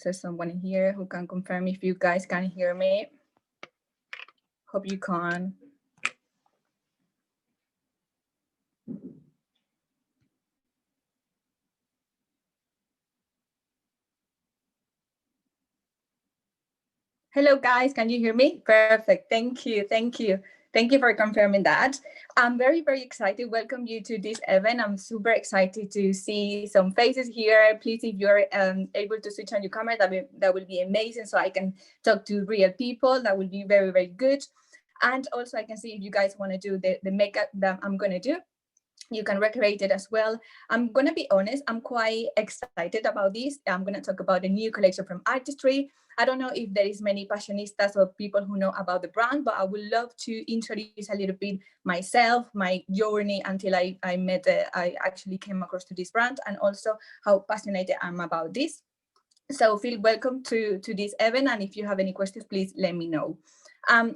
there's someone here who can confirm if you guys can hear me. Hope you can. Hello, guys. Can you hear me? Perfect. Thank you. Thank you. Thank you for confirming that. I'm very, very excited. Welcome you to this event. I'm super excited to see some faces here. Please, if you're able to switch on your camera, that will be amazing. So I can talk to real people. That will be very, very good. And also I can see if you guys want to do the makeup that I'm going to do. You can recreate it as well. I'm going to be honest, I'm quite excited about this. I'm going to talk about the new collection from Artistry. I don't know if there is many passionistas or people who know about the brand, but I would love to introduce a little bit myself, my journey until I actually came across to this brand, and also how passionate I am about this. So feel welcome to this event, and if you have any questions, please let me know.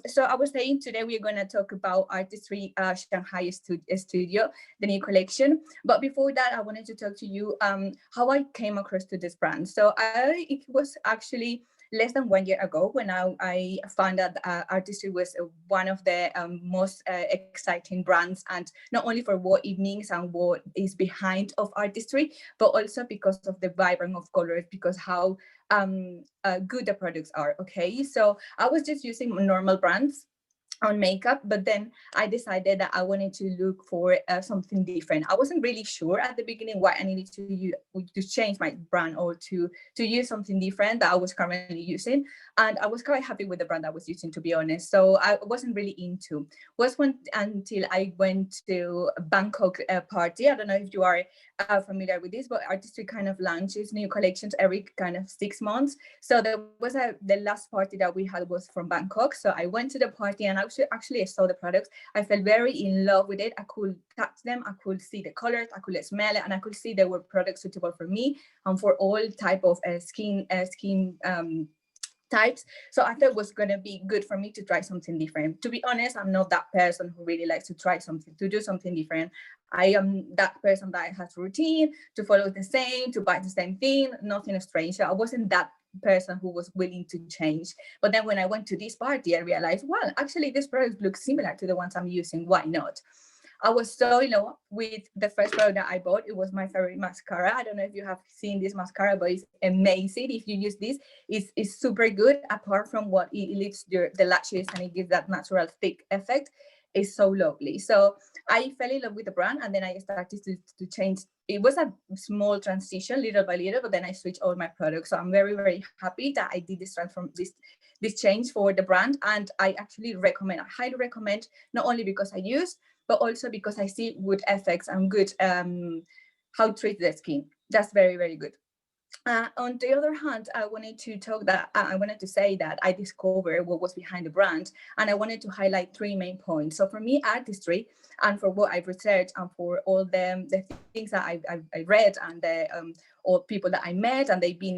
So I was saying today we're going to talk about Artistry Shanghai Studio, the new collection. But before that, I wanted to talk to you how I came across to this brand. So it was actually less than 1 year ago when I found that Artistry was one of the most exciting brands, and not only for what it means and what is behind of Artistry, but also because of the vibrance of colors, because how good the products are. Okay, so I was just using normal brands on makeup, but then I decided that I wanted to look for something different. I wasn't really sure at the beginning why I needed to change my brand or to use something different that I was currently using, and I was quite happy with the brand I was using, to be honest. So I wasn't really into. Was when until I went to Bangkok party. I don't know if you are familiar with this, but Artistry kind of launches new collections every kind of 6 months. So there was the last party that we had was from Bangkok. So I went to the party and actually I saw the products. I felt very in love with it. I could touch them, I could see the colors, I could smell it, and I could see they were products suitable for me and for all type of skin types. So I thought it was going to be good for me to try something different. To be honest, I'm not that person who really likes to try something, to do something different. I am that person that has routine, to follow the same, to buy the same thing, nothing strange. So I wasn't that person who was willing to change. But then when I went to this party, I realized, well, actually this product looks similar to the ones I'm using. Why not? I was so in love with the first product that I bought. It was my favorite mascara. I don't know if you have seen this mascara, but it's amazing. If you use this, it's super good. Apart from what it lifts the lashes and it gives that natural thick effect, it's so lovely. So I fell in love with the brand, and then I started to change. It was a small transition, little by little, but then I switched all my products. So I'm very, very happy that I did this change for the brand, and I actually recommend. I highly recommend, not only because I use, but also because I see good effects and good how to treat the skin. That's very, very good. On the other hand, I wanted to say that I discovered what was behind the brand, and I wanted to highlight three main points. So for me, Artistry, and for what I've researched, and for all the things that I read, and the all people that I met, and they've been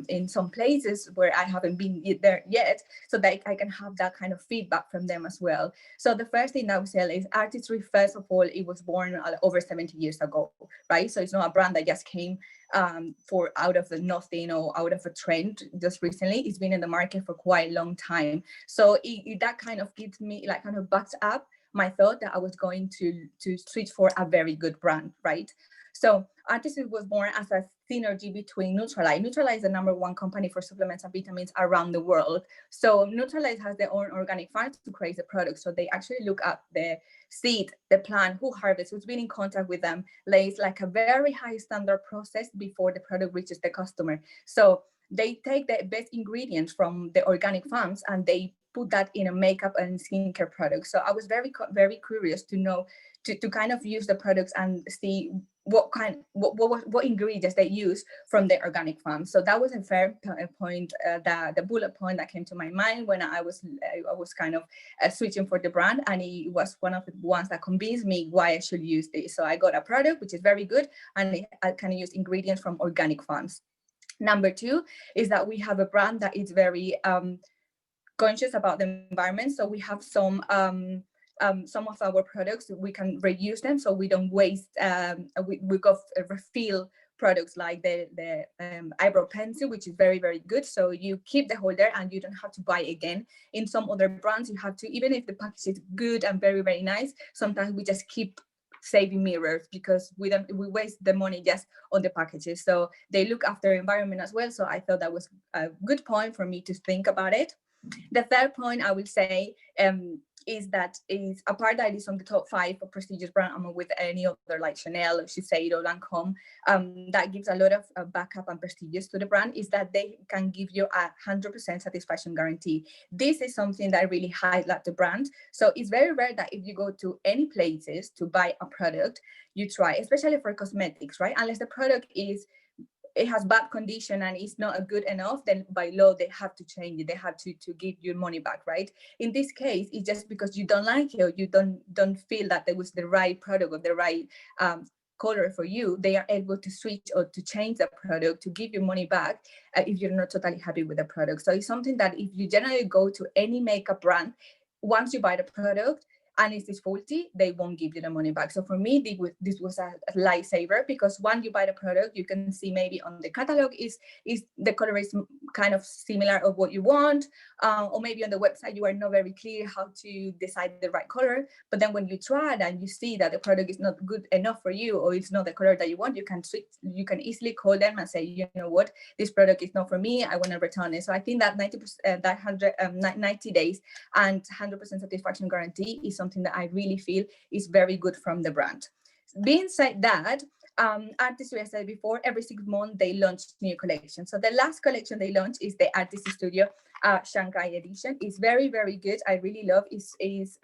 in some places where I haven't been there yet, so that I can have that kind of feedback from them as well. So the first thing I would say is Artistry. First of all, it was born over 70 years ago, right? So it's not a brand that just came for out of the nothing or out of a trend just recently. It's been in the market for quite a long time. So that kind of gives me, like, kind of backs up my thought that I was going to switch for a very good brand, right? So Artistry was born as a synergy between Nutrilite. Nutrilite is the #1 company for supplements and vitamins around the world. So Nutrilite has their own organic farms to create the product. So they actually look at the seed, the plant, who harvests, who's been in contact with them, lays like a very high standard process before the product reaches the customer. So they take the best ingredients from the organic farms and they put that in a makeup and skincare product. So I was very curious to know, to kind of use the products and see what ingredients they use from the organic farm. So that was a fair point, the bullet point that came to my mind when I was kind of switching for the brand, and it was one of the ones that convinced me why I should use this. So I got a product which is very good, and I can use ingredients from organic farms. Number two is that we have a brand that is very conscious about the environment. So we have some of our products, we can reuse them, so we don't waste. We got refill products like the eyebrow pencil, which is very, very good. So you keep the holder and you don't have to buy again. In some other brands, you have to, even if the package is good and very, very nice, sometimes we just keep saving mirrors because we waste the money just on the packages. So they look after environment as well. So I thought that was a good point for me to think about it. The third point I will say is that is a part that is on the top 5 of prestigious brand among with any other like Chanel, Shiseido, Lancome, that gives a lot of backup and prestigious to the brand, is that they can give you 100% satisfaction guarantee. This is something that really highlights the brand. So it's very rare that if you go to any places to buy a product, you try, especially for cosmetics, right? Unless the product it has bad condition and it's not good enough, then by law they have to change it. They have to give your money back, right? In this case, it's just because you don't like it or you don't feel that it was the right product or the right color for you. They are able to switch or to change the product to give you money back if you're not totally happy with the product. So it's something that if you generally go to any makeup brand, once you buy the product and it is faulty, they won't give you the money back. So for me, this was a lifesaver, because when you buy the product, you can see maybe on the catalog is the color is kind of similar of what you want, or maybe on the website you are not very clear how to decide the right color. But then when you try it and you see that the product is not good enough for you, or it's not the color that you want, you can switch. You can easily call them and say, you know what, this product is not for me. I want to return it. So I think that 90 days and 100% satisfaction guarantee is something that I really feel is very good from the brand. Being said that, Artistry, I said before, every 6 months they launch new collections. So the last collection they launched is the Artistry Studio Shanghai edition. It's very, very good. I really love it. Is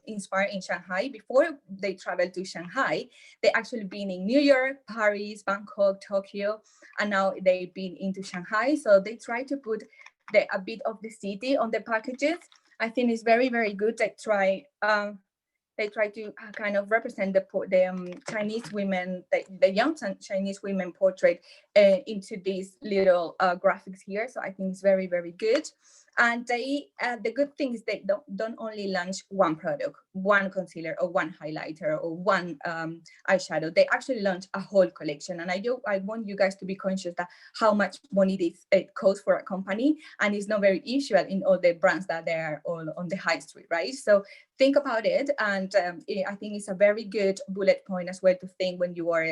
inspired in Shanghai. Before they traveled to Shanghai, they actually been in New York, Paris, Bangkok, Tokyo, and now they've been into Shanghai. So they try to put a bit of the city on the packages. I think it's very, very good. They try to kind of represent the Chinese women, the young Chinese women portrait into these little graphics here. So I think it's very, very good. And they, the good thing is they don't only launch one product, one concealer or one highlighter or one eyeshadow. They actually launch a whole collection. And I want you guys to be conscious that how much money it costs for a company, and it's not very usual in all the brands that they are all on the high street, right? So think about it. And I think it's a very good bullet point as well to think when you are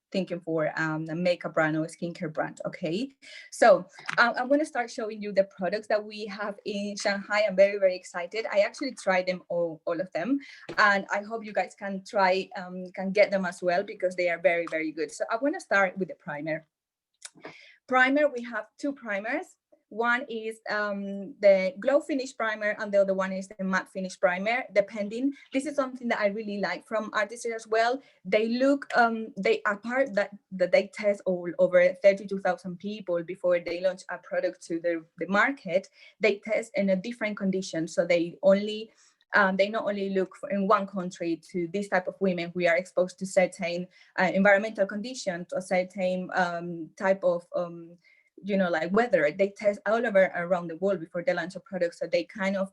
thinking for a makeup brand or a skincare brand. Okay, so I'm going to start showing you the products that we have in Shanghai. I'm very, very excited. I actually tried them all of them, and I hope you guys can try can get them as well, because they are very, very good. So I want to start with the primer. We have 2 primers. One is the glow finish primer, and the other one is the matte finish primer, depending. This is something that I really like from Artistry as well. They look, they apart that they test all over 32,000 people before they launch a product to the market. They test in a different condition. So they not only look in one country to this type of women who are exposed to certain environmental conditions or certain type of like weather. They test all over around the world before they launch a product, so they kind of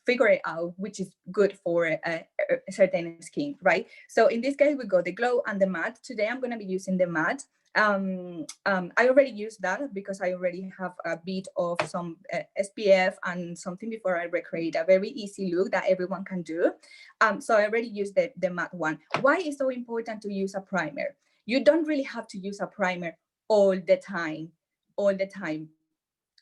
figure it out which is good for a certain skin, right? So in this case, we got the glow and the matte. Today I'm going to be using the matte. I already used that because I already have a bit of some SPF and something before I recreate a very easy look that everyone can do. So I already used the matte one. Why is it so important to use a primer? You don't really have to use a primer all the time.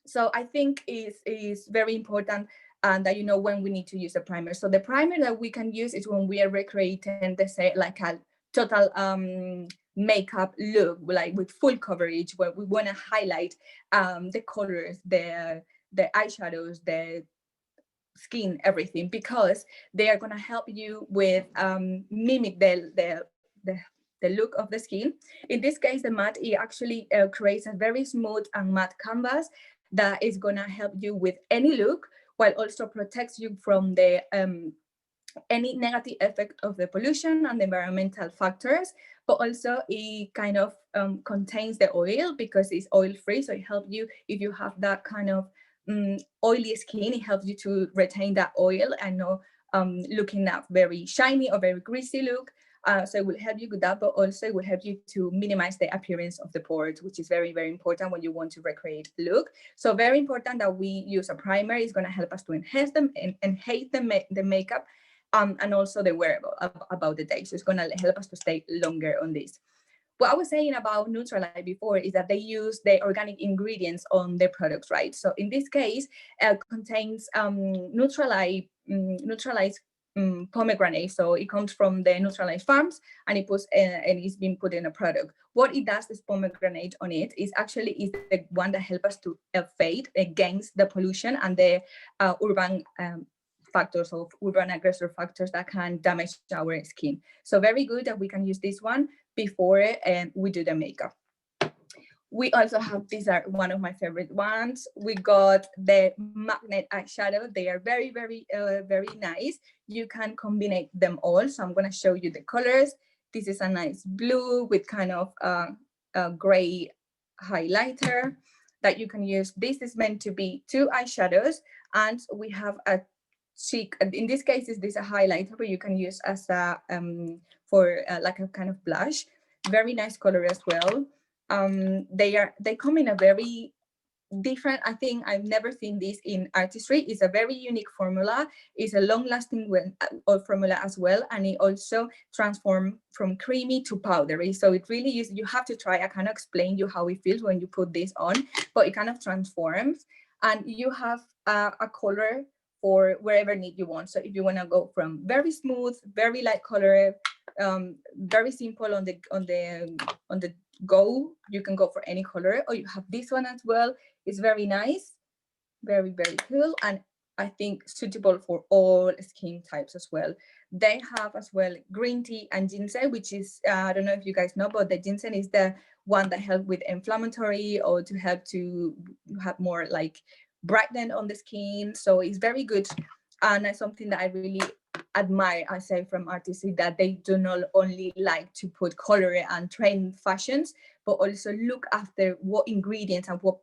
So I think is very important, and that when we need to use a primer. So the primer that we can use is when we are recreating, let's say, like a total makeup look, like with full coverage, where we want to highlight the colors, the eyeshadows, the skin, everything, because they are going to help you with mimic the look of the skin. In this case, the matte, it actually creates a very smooth and matte canvas that is going to help you with any look, while also protects you from the any negative effect of the pollution and the environmental factors. But also it kind of contains the oil because it's oil free, so it helps you if you have that kind of oily skin. It helps you to retain that oil and not looking at very shiny or very greasy look. So it will help you with that, but also it will help you to minimize the appearance of the pores, which is very, very important when you want to recreate a look. So very important that we use a primer. It's going to help us to enhance them and enhance the makeup, and also the wearable about the day. So it's going to help us to stay longer on this. What I was saying about Nutrilite before is that they use the organic ingredients on their products, right? So in this case, contains Nutrilite pomegranate. So it comes from the Nutrilite farms, and and it's been put in a product. What it does, this pomegranate on it, is the one that helps us to fight against the pollution and the urban factors of urban aggressor factors that can damage our skin. So very good that we can use this one before we do the makeup. We also have, these are one of my favorite ones. We got the magnet eyeshadow. They are very, very, very nice. You can combine them all. So I'm going to show you the colors. This is a nice blue with kind of a gray highlighter that you can use. This is meant to be 2 eyeshadows, and we have a cheek. In this case, is this a highlighter, but you can use as a for like a kind of blush. Very nice color as well. They come in a very different, I think I've never seen this in Artistry. It's a very unique formula. It's a long-lasting formula as well, and it also transforms from creamy to powdery. So it really is, you have to try. I cannot explain you how it feels when you put this on, but it kind of transforms, and you have a color for wherever need you want. So if you want to go from very smooth, very light color, very simple on the go, you can go for any color. Or you have this one as well. It's very nice, very, very cool, and I think suitable for all skin types as well. They have as well green tea and ginseng, which is I don't know if you guys know, but the ginseng is the one that helps with inflammatory or to help to have more like brightening on the skin. So it's very good, and it's something that I really admire, I say, from artists, that they do not only like to put color and trend fashions, but also look after what ingredients and what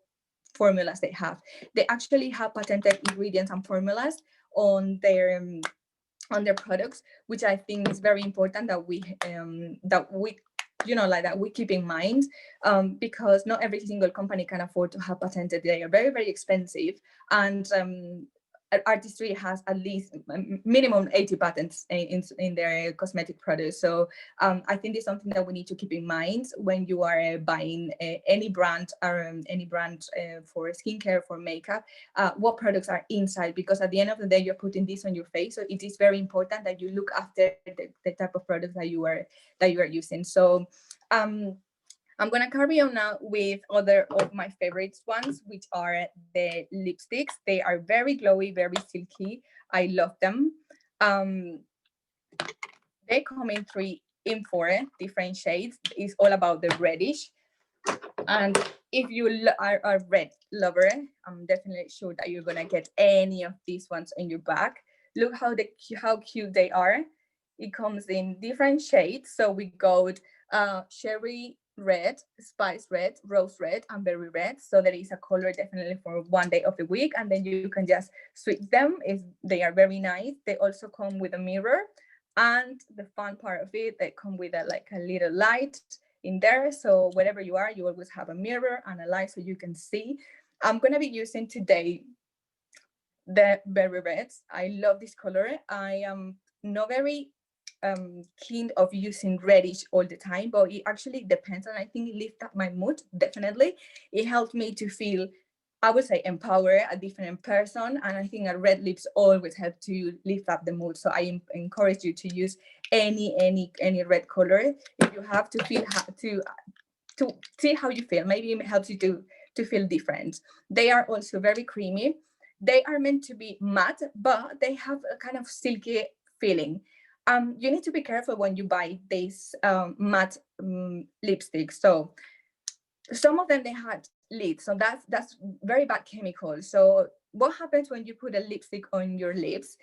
formulas they have. They actually have patented ingredients and formulas on their products, which I think is very important that we like that we keep in mind, because not every single company can afford to have patented. They are very, very expensive, and Artistry has at least minimum 80 patents in their cosmetic products. So I think it's something that we need to keep in mind when you are buying any brand for skincare, for makeup, what products are inside, because at the end of the day, you're putting this on your face. So it is very important that you look after the type of products that you are using. So I'm going to carry on now with other of my favorites ones, which are the lipsticks. They are very glowy, very silky. I love them. They come in 4 different shades. It's all about the reddish. And if you are a red lover, I'm definitely sure that you're going to get any of these ones in your bag. Look how cute they are. It comes in different shades. So we got cherry red, spice red, rose red, and berry red. So there is a color definitely for one day of the week, and then you can just switch them. They are very nice. They also come with a mirror, and the fun part of it, they come with a little light in there. So wherever you are, you always have a mirror and a light so you can see. I'm going to be using today the berry reds. I love this color. I am not very keen of using reddish all the time, but it actually depends, and I think it lifts up my mood. Definitely it helped me to feel, I would say, empower a different person, and I think a red lips always help to lift up the mood. So I encourage you to use any red color if you have to feel to see how you feel. Maybe it helps you to feel different. They are also very creamy. They are meant to be matte, but they have a kind of silky feeling. You need to be careful when you buy these matte lipsticks. So some of them, they had lids, so that's very bad chemical. So what happens when you put a lipstick on your lips?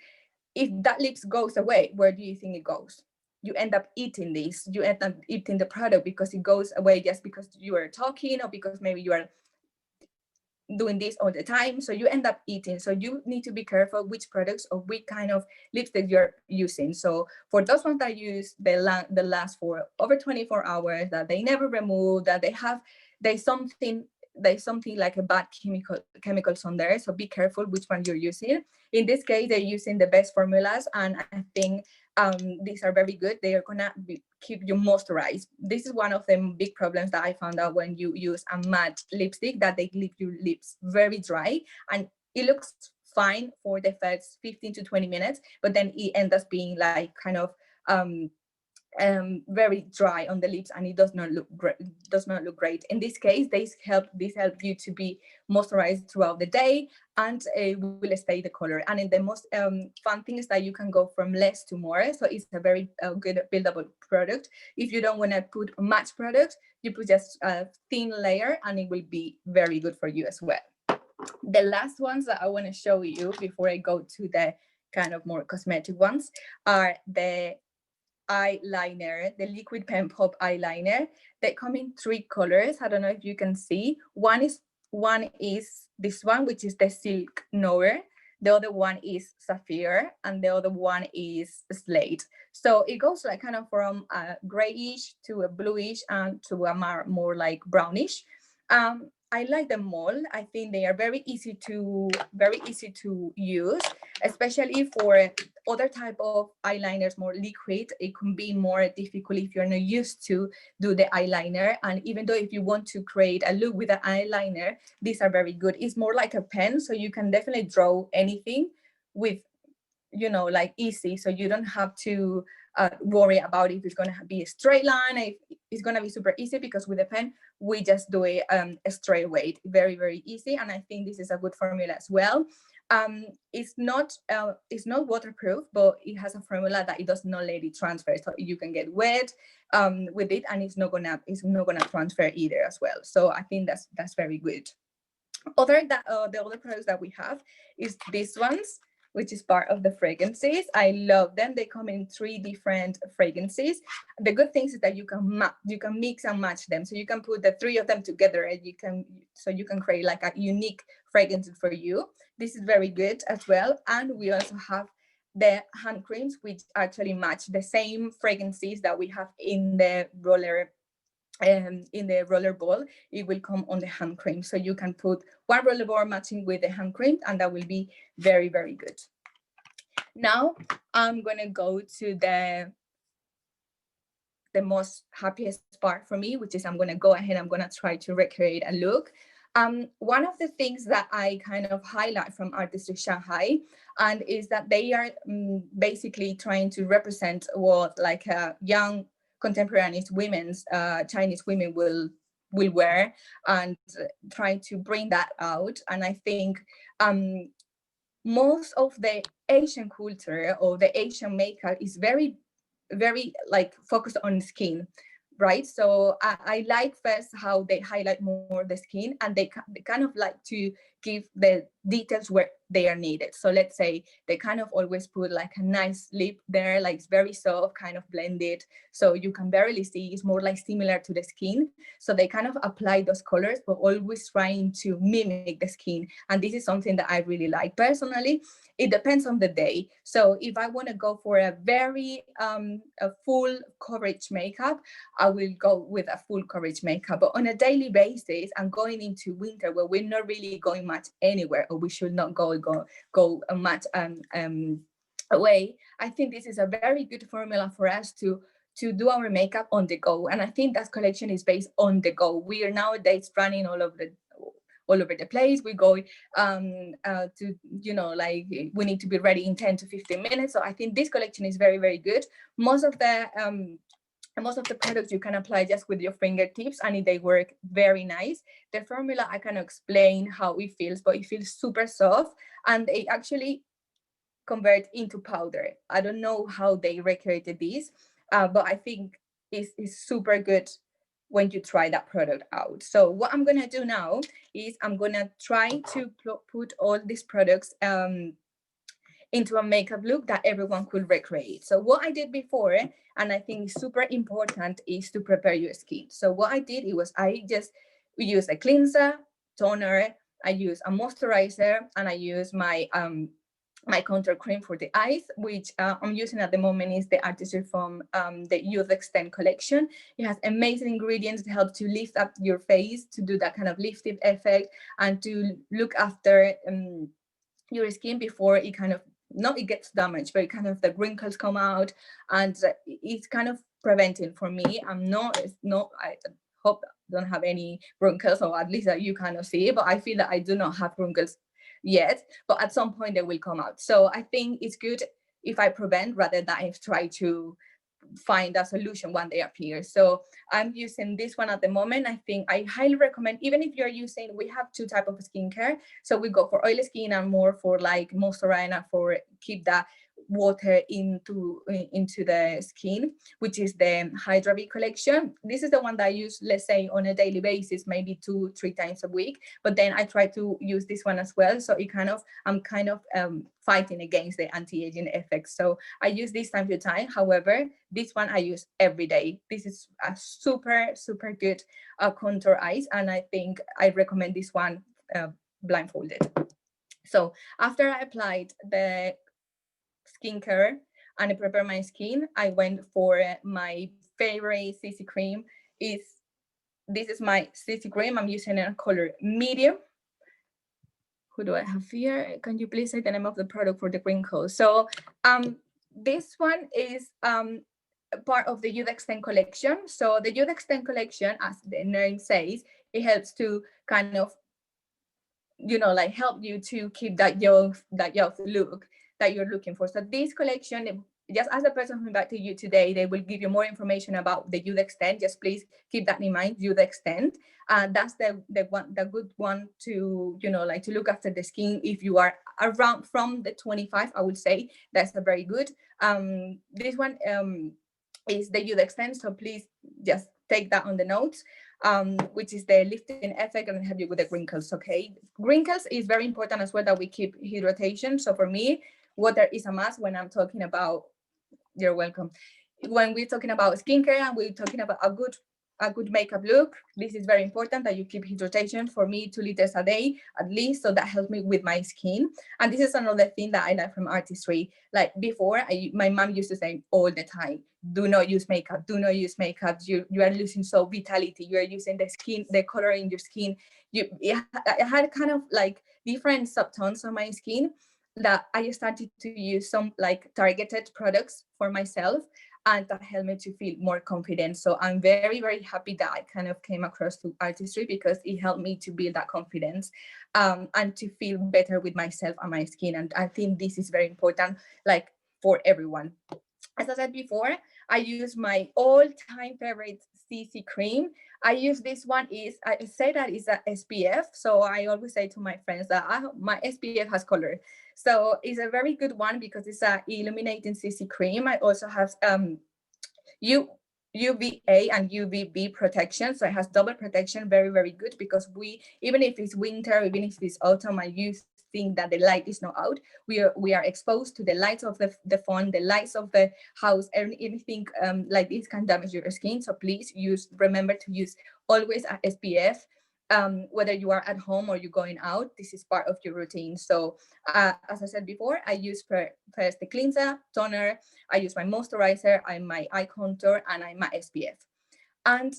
If that lips goes away, where do you think it goes? You end up eating this. You end up eating the product because it goes away just because you are talking, or because maybe you are doing this all the time, so you end up eating. So you need to be careful which products or which kind of lipstick you're using. So for those ones that use the last for over 24 hours, that they never remove, that there's something like a bad chemicals on there, so be careful which one you're using. In this case, they're using the best formulas, and I think these are very good. They are gonna keep you moisturized. This is one of the big problems that I found out when you use a matte lipstick, that they leave your lips very dry, and it looks fine for the first 15 to 20 minutes, but then it ends up being like kind of very dry on the lips, and it does not look great. In this case, this help you to be moisturized throughout the day, and will stay the color. And in the most fun thing is that you can go from less to more, so it's a very good buildable product. If you don't want to put much product, you put just a thin layer, and it will be very good for you as well. The last ones that I want to show you before I go to the kind of more cosmetic ones are the eyeliner, the liquid pen pop eyeliner. They come in 3 colors. I don't know if you can see. One is this one, which is the Silk Noir. The other one is Sapphire, and the other one is Slate. So it goes like kind of from a grayish to a bluish and to a more like brownish. I like them all. I think they are very easy to use, especially for other type of eyeliners, more liquid. It can be more difficult if you're not used to do the eyeliner. And even though if you want to create a look with an eyeliner, these are very good. It's more like a pen, so you can definitely draw anything with, like easy. So you don't have to worry about if it's going to be a straight line. It's going to be super easy, because with a pen, we just do it a straight way. Very, very easy. And I think this is a good formula as well. It's not waterproof, but it has a formula that it does not let it transfer. So you can get wet with it, and it's not gonna transfer either as well. So I think that's very good. The other products that we have is these ones, which is part of the fragrances. I love them. They come in 3 different fragrances. The good thing is that you can mix and match them. So you can put the 3 of them together, and you can create like a unique fragrance for you. This is very good as well. And we also have the hand creams, which actually match the same fragrances that we have in the roller ball. It will come on the hand cream, so you can put one roller ball matching with the hand cream, and that will be very, very good. Now I'm gonna go to the most happiest part for me, which is I'm gonna try to recreate a look. One of the things that I kind of highlight from Artistry Shanghai, and is that they are basically trying to represent what like a young contemporaneous women's Chinese women will wear, and trying to bring that out. And I think most of the Asian culture or the Asian makeup is very, very like focused on skin, right? So I like first how they highlight more the skin, and they kind of like to give the details where they are needed. So let's say they kind of always put like a nice lip there, like it's very soft, kind of blended, so you can barely see. It's more like similar to the skin. So they kind of apply those colors, but always trying to mimic the skin. And this is something that I really like personally. It depends on the day. So if I want to go for a very a full coverage makeup, I will go with a full coverage makeup. But on a daily basis, and going into winter where we're not really going much anywhere, or we should not go much away, I think this is a very good formula for us to do our makeup on the go. And I think that collection is based on the go. We are nowadays running all over the place. We go to, like we need to be ready in 10 to 15 minutes. So I think this collection is very, very good. Most of the products you can apply just with your fingertips, and they work very nice. The formula, I can explain how it feels, but it feels super soft, and they actually convert into powder. I don't know how they recreated this, but I think it's super good when you try that product out. So what I'm gonna do now is I'm gonna try to put all these products into a makeup look that everyone could recreate. So what I did before, and I think super important, is to prepare your skin. So what I did, I just used a cleanser, toner, I use a moisturizer, and I use my contour cream for the eyes, which I'm using at the moment is the Artistry from the Youth Extend collection. It has amazing ingredients to help to lift up your face, to do that kind of lifting effect, and to look after your skin before it kind of, not it gets damaged, but it kind of the wrinkles come out, and it's kind of preventing for me. It's not, I hope I don't have any wrinkles, or at least that you kind of see, but I feel that I do not have wrinkles yet, but at some point they will come out. So I think it's good if I prevent rather than I try to find a solution when they appear. So I'm using this one at the moment. I think I highly recommend, even if you're using, we have two types of skincare. So we go for oily skin and more for like moisturizer for keep that water into the skin, which is the Hydra V collection. This is the one that I use, let's say, on a daily basis, maybe 2-3 times a week. But then I try to use this one as well. So it kind of, I'm kind of fighting against the anti-aging effects. So I use this time to time. However, this one I use every day. This is a super, super good contour eyes. And I think I recommend this one blindfolded. So after I applied the skincare and I prepare my skin, I went for my favorite CC cream. This is my CC cream. I'm using a color medium. Who do I have here? Can you please say the name of the product for the wrinkles? So this one is part of the Youth Extend collection. So the Youth Extend collection, as the name says, it helps to kind of, you know, like help you to keep that young look that you're looking for. So this collection, just as the person who invited you today, they will give you more information about the Youth Extend. Just please keep that in mind, Youth Extend. That's the good one to, you know, like to look after the skin. If you are around from the 25, I would say that's a very good. This one is the Youth Extend. So please just take that on the notes. Which is the lifting effect and help you with the wrinkles. Okay, wrinkles is very important as well, that we keep hydration. So for me, water is a must when I'm talking about, you're welcome, when we're talking about skincare and we're talking about a good makeup look. This is very important that you keep hydration. For me, 2 liters a day at least, so that helps me with my skin. And this is another thing that I like from Artistry. Like before, my mom used to say all the time, do not use makeup, do not use makeup, you are losing so vitality, you are using the skin, the color in your skin. I had kind of like different subtones on my skin that I started to use some like targeted products for myself, and that helped me to feel more confident. So I'm very, very happy that I kind of came across to Artistry, because it helped me to build that confidence and to feel better with myself and my skin. And I think this is very important, like for everyone. As I said before, I use my all-time favorite CC cream. I use this one, I say that is a SPF. So I always say to my friends that my SPF has color. So it's a very good one because it's a illuminating CC cream. I also have UVA and UVB protection. So it has double protection, very, very good, because even if it's winter, even if it's autumn, I think that the light is not out, we are exposed to the lights of the phone, the lights of the house, anything like this can damage your skin. So please remember to use always a SPF, whether you are at home or you're going out. This is part of your routine. So as I said before, I use first the cleanser, toner, I use my moisturizer, my eye contour, and my SPF. And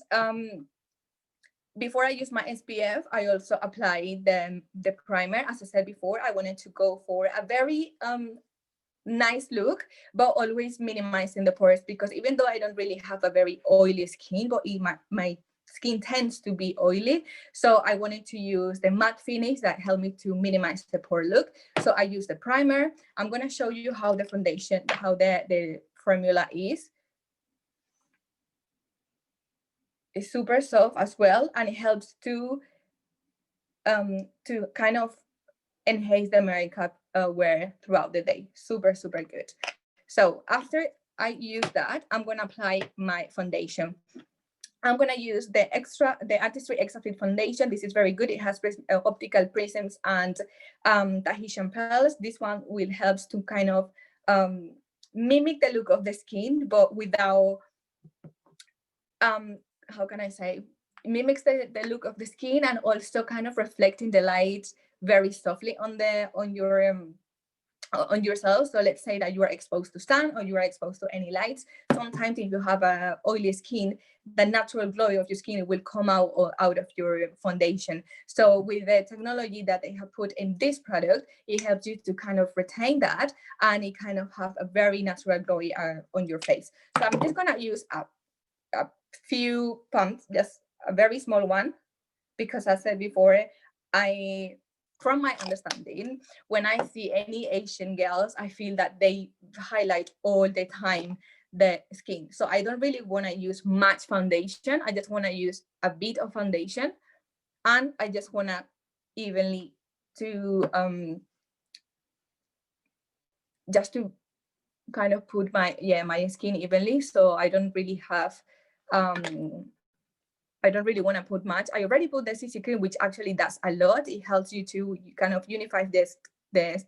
before I use my SPF, I also apply the primer. As I said before, I wanted to go for a very nice look, but always minimizing the pores, because even though I don't really have a very oily skin, but my skin tends to be oily. So I wanted to use the matte finish that helped me to minimize the pore look. So I use the primer. I'm going to show you how the foundation, how the formula is. It's super soft as well, and it helps to kind of enhance the makeup wear throughout the day. Super, super good. So after I use that, I'm going to apply my foundation. I'm going to use the Artistry Extra Fit foundation. This is very good. It has optical prisms and Tahitian pearls. This one will help to kind of mimic the look of the skin, but without, how can I say, mimics the look of the skin, and also kind of reflecting the light very softly on yourself. So let's say that you are exposed to sun or you are exposed to any lights. Sometimes if you have a oily skin, the natural glow of your skin will come out of your foundation. So with the technology that they have put in this product, it helps you to kind of retain that, and it kind of have a very natural glow on your face. So I'm just gonna use a few pumps, just a very small one, because as I said before, I, from my understanding, when I see any Asian girls, I feel that they highlight all the time the skin. So I don't really want to use much foundation. I just want to use a bit of foundation, and I just want to evenly to just to kind of put my skin evenly. So I don't really have I don't really want to put much. I already put the CC cream, which actually does a lot. It helps you to kind of unify the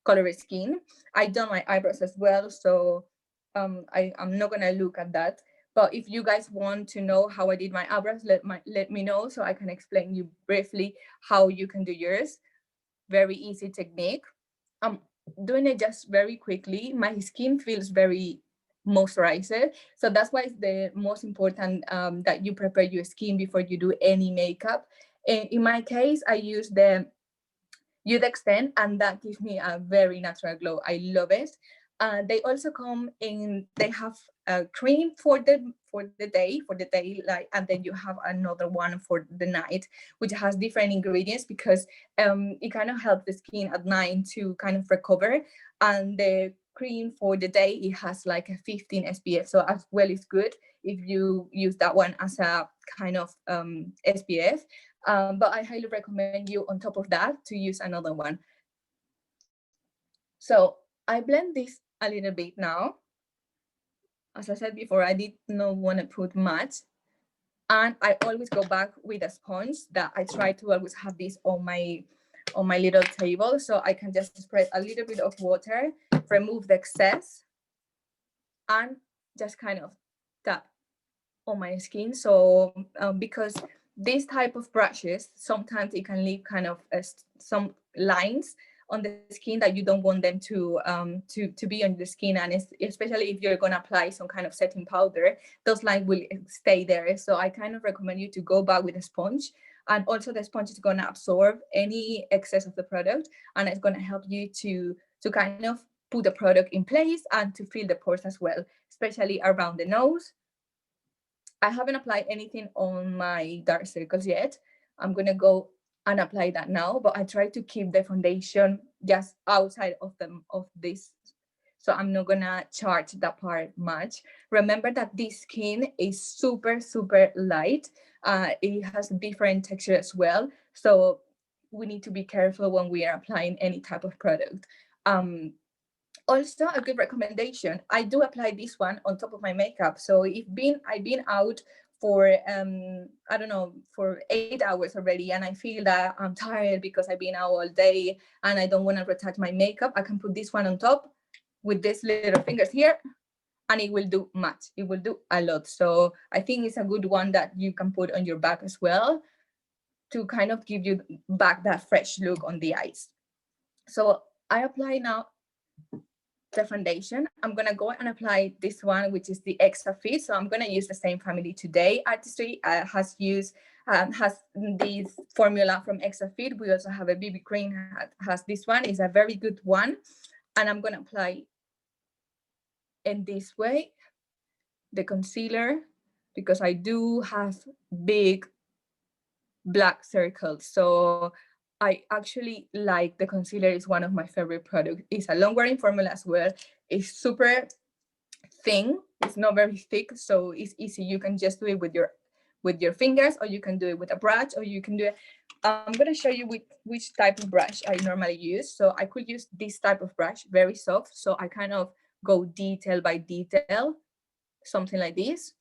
colored skin. I done my eyebrows as well, so I'm not gonna look at that. But if you guys want to know how I did my eyebrows, let me know so I can explain you briefly how you can do yours. Very easy technique. I'm doing it just very quickly. My skin feels very moisturized, so that's why it's the most important that you prepare your skin before you do any makeup. In my case, I use the Youth Extend, and that gives me a very natural glow. I love it. They also come in, they have a cream for the day, like, and then you have another one for the night, which has different ingredients because it kind of helps the skin at night to kind of recover. And the cream for the day, it has like a 15 SPF, so as well it's good if you use that one as a kind of SPF. But I highly recommend you on top of that to use another one. So I blend this a little bit now. As I said before, I did not want to put much. And I always go back with a sponge that I try to always have this on my little table, so I can just spread a little bit of water, remove the excess, and just kind of tap on my skin. So because this type of brushes, sometimes it can leave kind of some lines on the skin that you don't want them to be on the skin, and especially if you're going to apply some kind of setting powder, those lines will stay there. So I kind of recommend you to go back with a sponge, and also the sponge is going to absorb any excess of the product, and it's going to help you to kind of put the product in place and to fill the pores as well, especially around the nose. I haven't applied anything on my dark circles yet. I'm gonna go and apply that now, but I try to keep the foundation just outside of this. So I'm not gonna charge that part much. Remember that this skin is super, super light. It has a different texture as well. So we need to be careful when we are applying any type of product. Also, a good recommendation, I do apply this one on top of my makeup. So if I've been out for I don't know, for 8 hours already, and I feel that I'm tired because I've been out all day and I don't want to retouch my makeup, I can put this one on top with these little fingers here, and it will do much. It will do a lot. So I think it's a good one that you can put on your back as well to kind of give you back that fresh look on the eyes. So I apply now the foundation. I'm gonna go and apply this one, which is the Extra Fit. So I'm gonna use the same family today. Artistry has this formula from Extra Fit. We also have a BB cream has this one. It's a very good one, and I'm gonna apply in this way the concealer because I do have big black circles. So I actually like the concealer. Is one of my favorite products. It's a long wearing formula as well. It's super thin. It's not very thick, so it's easy. You can just do it with your fingers, or you can do it with a brush, or you can do it. I'm gonna show you which type of brush I normally use. So I could use this type of brush, very soft. So I kind of go detail by detail, something like this.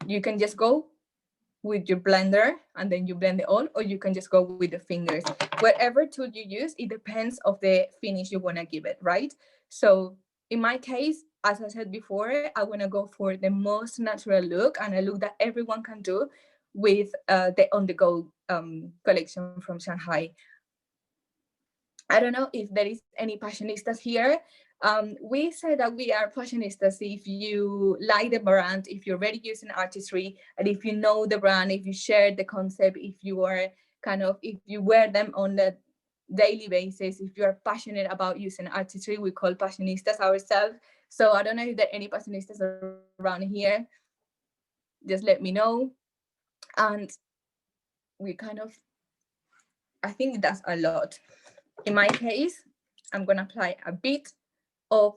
You can just go with your blender and then you blend it all, or you can just go with the fingers. Whatever tool you use, it depends of the finish you want to give it, right? So in my case, as I said before, I want to go for the most natural look and a look that everyone can do with the On The Go collection from Shanghai. I don't know if there is any fashionistas here. We say that we are fashionistas if you like the brand, if you're already using artistry, and if you know the brand, if you share the concept, if you are if you wear them on a daily basis, if you are passionate about using artistry, we call fashionistas ourselves. So I don't know if there are any fashionistas around here. Just let me know. And we I think that's a lot. In my case, I'm gonna apply a bit of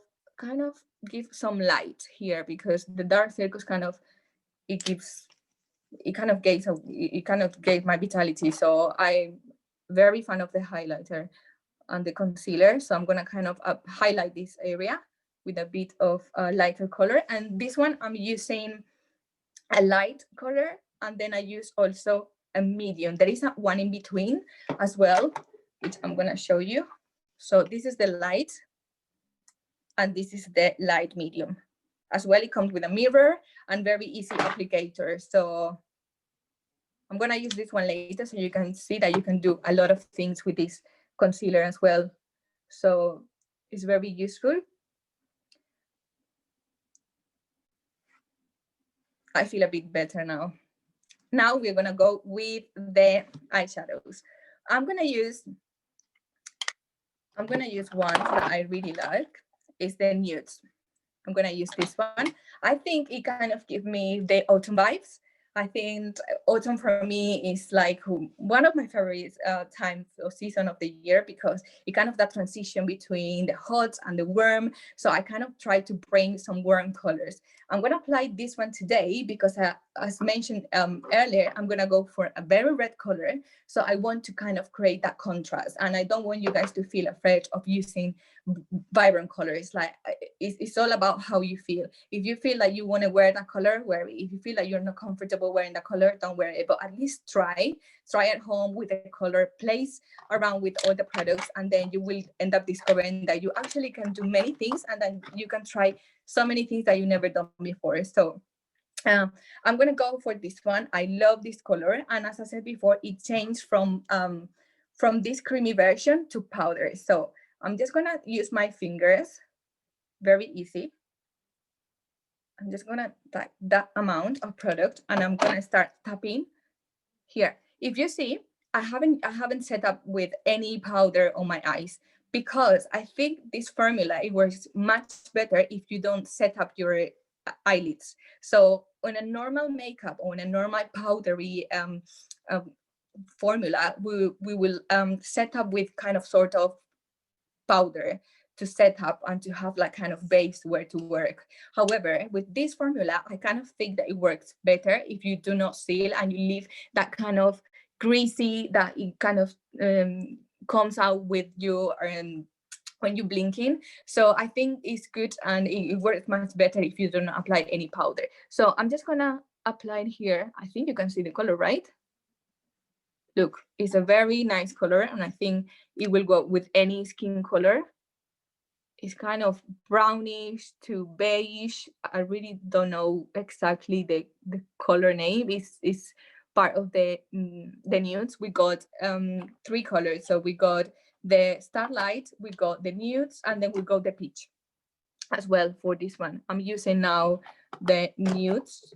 give some light here, because the dark circles it gives it kind of gave my vitality. So I'm very fan of the highlighter and the concealer. So I'm gonna highlight this area with a bit of lighter color. And this one I'm using a light color, and then I use also a medium. There is one in between as well, which I'm gonna show you. So this is the light, and this is the light medium. As well, it comes with a mirror and very easy applicator. So I'm gonna use this one later so you can see that you can do a lot of things with this concealer as well. So it's very useful. I feel a bit better now. Now we're gonna go with the eyeshadows. I'm gonna use one that I really like. It's the nudes. I'm gonna use this one. I think it kind of gives me the autumn vibes. I think autumn for me is like one of my favorite times or season of the year, because it kind of that transition between the hot and the warm. So I kind of try to bring some warm colors. I'm gonna apply this one today because as mentioned earlier, I'm gonna go for a very red color. So I want to kind of create that contrast, and I don't want you guys to feel afraid of using vibrant colors. Like it's all about how you feel. If you feel like you want to wear that color, wear it. If you feel like you're not comfortable wearing that color, don't wear it. But at least try at home with the color, place around with all the products, and then you will end up discovering that you actually can do many things, and then you can try so many things that you never done before. So I'm gonna go for this one. I love this color, and as I said before, it changed from this creamy version to powder. So I'm just gonna use my fingers, very easy. I'm just gonna type that amount of product, and I'm gonna start tapping here. If you see, I haven't set up with any powder on my eyes, because I think this formula, it works much better if you don't set up your eyelids. So on a normal makeup, on a normal powdery formula, we will set up with sort of powder to set up and to have like kind of base where to work. However, with this formula, I kind of think that it works better if you do not seal and you leave that kind of greasy, that it kind of comes out with you when you're blinking. So I think it's good, and it works much better if you do not apply any powder. So I'm just gonna apply it here. I think you can see the color, right? Look, it's a very nice color, and I think it will go with any skin color. It's kind of brownish to beige. I really don't know exactly the color name. It's part of the nudes. We got 3 colors. So we got the Starlight, we got the nudes, and then we got the peach as well for this one. I'm using now the nudes.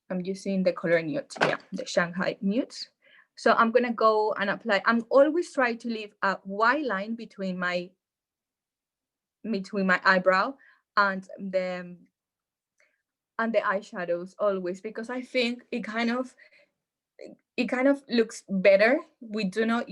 I'm using the color nude, yeah, the Shanghai nudes. So I'm gonna go and apply. I'm always trying to leave a white line between my eyebrow and the eyeshadows always, because I think it kind of looks better. We do not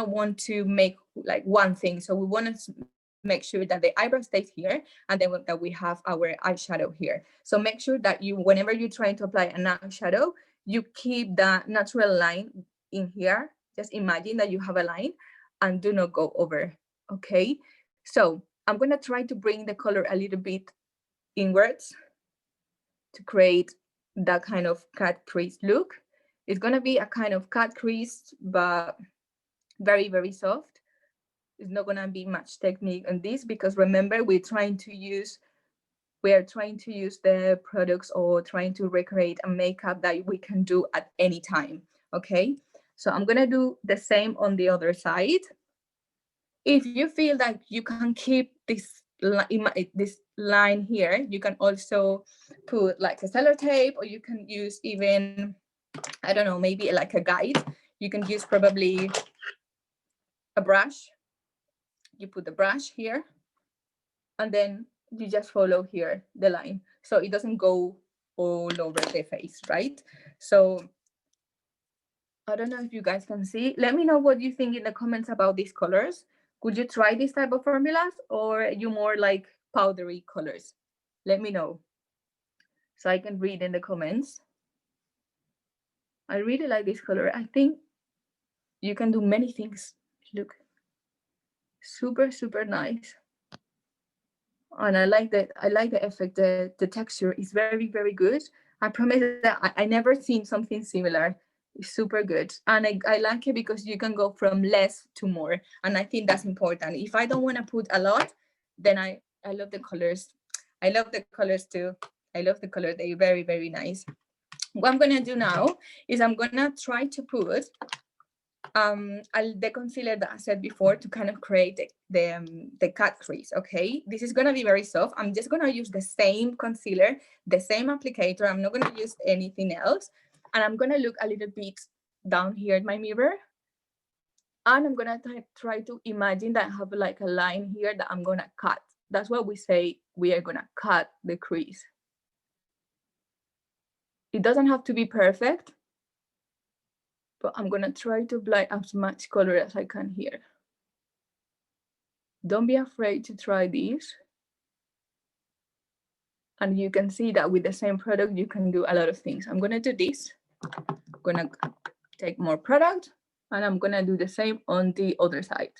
want to make like one thing, so we want to make sure that the eyebrow stays here, and then that we have our eyeshadow here. So make sure that whenever you're trying to apply an eyeshadow, you keep that natural line in here. Just imagine that you have a line and do not go over. Okay, so I'm going to try to bring the color a little bit inwards to create that kind of cut crease look. It's going to be a kind of cut crease, but very, very soft. It's not going to be much technique on this, because remember, we're trying to use we are trying to use the products or trying to recreate a makeup that we can do at any time. Okay, so I'm gonna do the same on the other side. If you feel like you can keep this line here, you can also put like a sellotape, or you can use even, I don't know, maybe like a guide. You can use probably a brush. You put the brush here, and then you just follow here the line, so it doesn't go all over the face, right? So I don't know if you guys can see. Let me know what you think in the comments about these colors. Could you try this type of formulas, or you more like powdery colors? Let me know so I can read in the comments. I really like this color. I think you can do many things. Look, super, super nice. And I like the effect. The texture is very, very good. I promise that I never seen something similar. It's super good. And I like it because you can go from less to more. And I think that's important. If I don't want to put a lot, then I love the colors. I love the colors too. I love the color. They're very, very nice. What I'm gonna do now is I'm gonna try to put the concealer that I said before to kind of create the cut crease. Okay, this is gonna be very soft. I'm just gonna use the same concealer, the same applicator. I'm not gonna use anything else, and I'm gonna look a little bit down here at my mirror, and I'm gonna try to imagine that I have like a line here that I'm gonna cut. That's what we say, we are gonna cut the crease. It doesn't have to be perfect, but I'm gonna try to apply as much color as I can here. Don't be afraid to try this. And you can see that with the same product, you can do a lot of things. I'm gonna do this. I'm gonna take more product, and I'm gonna do the same on the other side.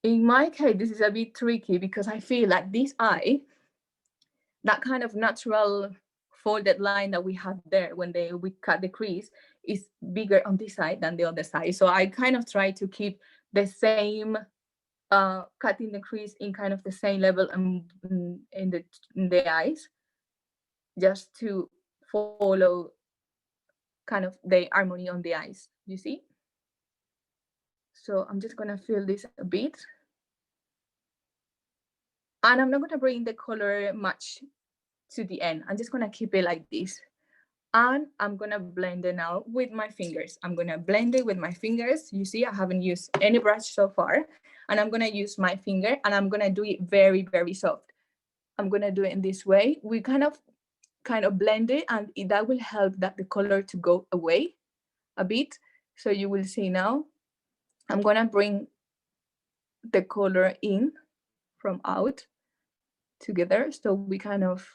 In my case, this is a bit tricky because I feel like this eye, that kind of natural folded line that we have there when we cut the crease, is bigger on this side than the other side. So I kind of try to keep the same cutting the crease in kind of the same level in the eyes, just to follow kind of the harmony on the eyes, you see? So I'm just gonna fill this a bit. And I'm not gonna bring the color much to the end. I'm just gonna keep it like this. And I'm gonna blend it now with my fingers. I'm gonna blend it with my fingers. You see, I haven't used any brush so far. And I'm gonna use my finger, and I'm gonna do it very, very soft. I'm gonna do it in this way. We kind of blend it, and that will help that the color to go away a bit. So you will see now, I'm gonna bring the color in from out together. So we kind of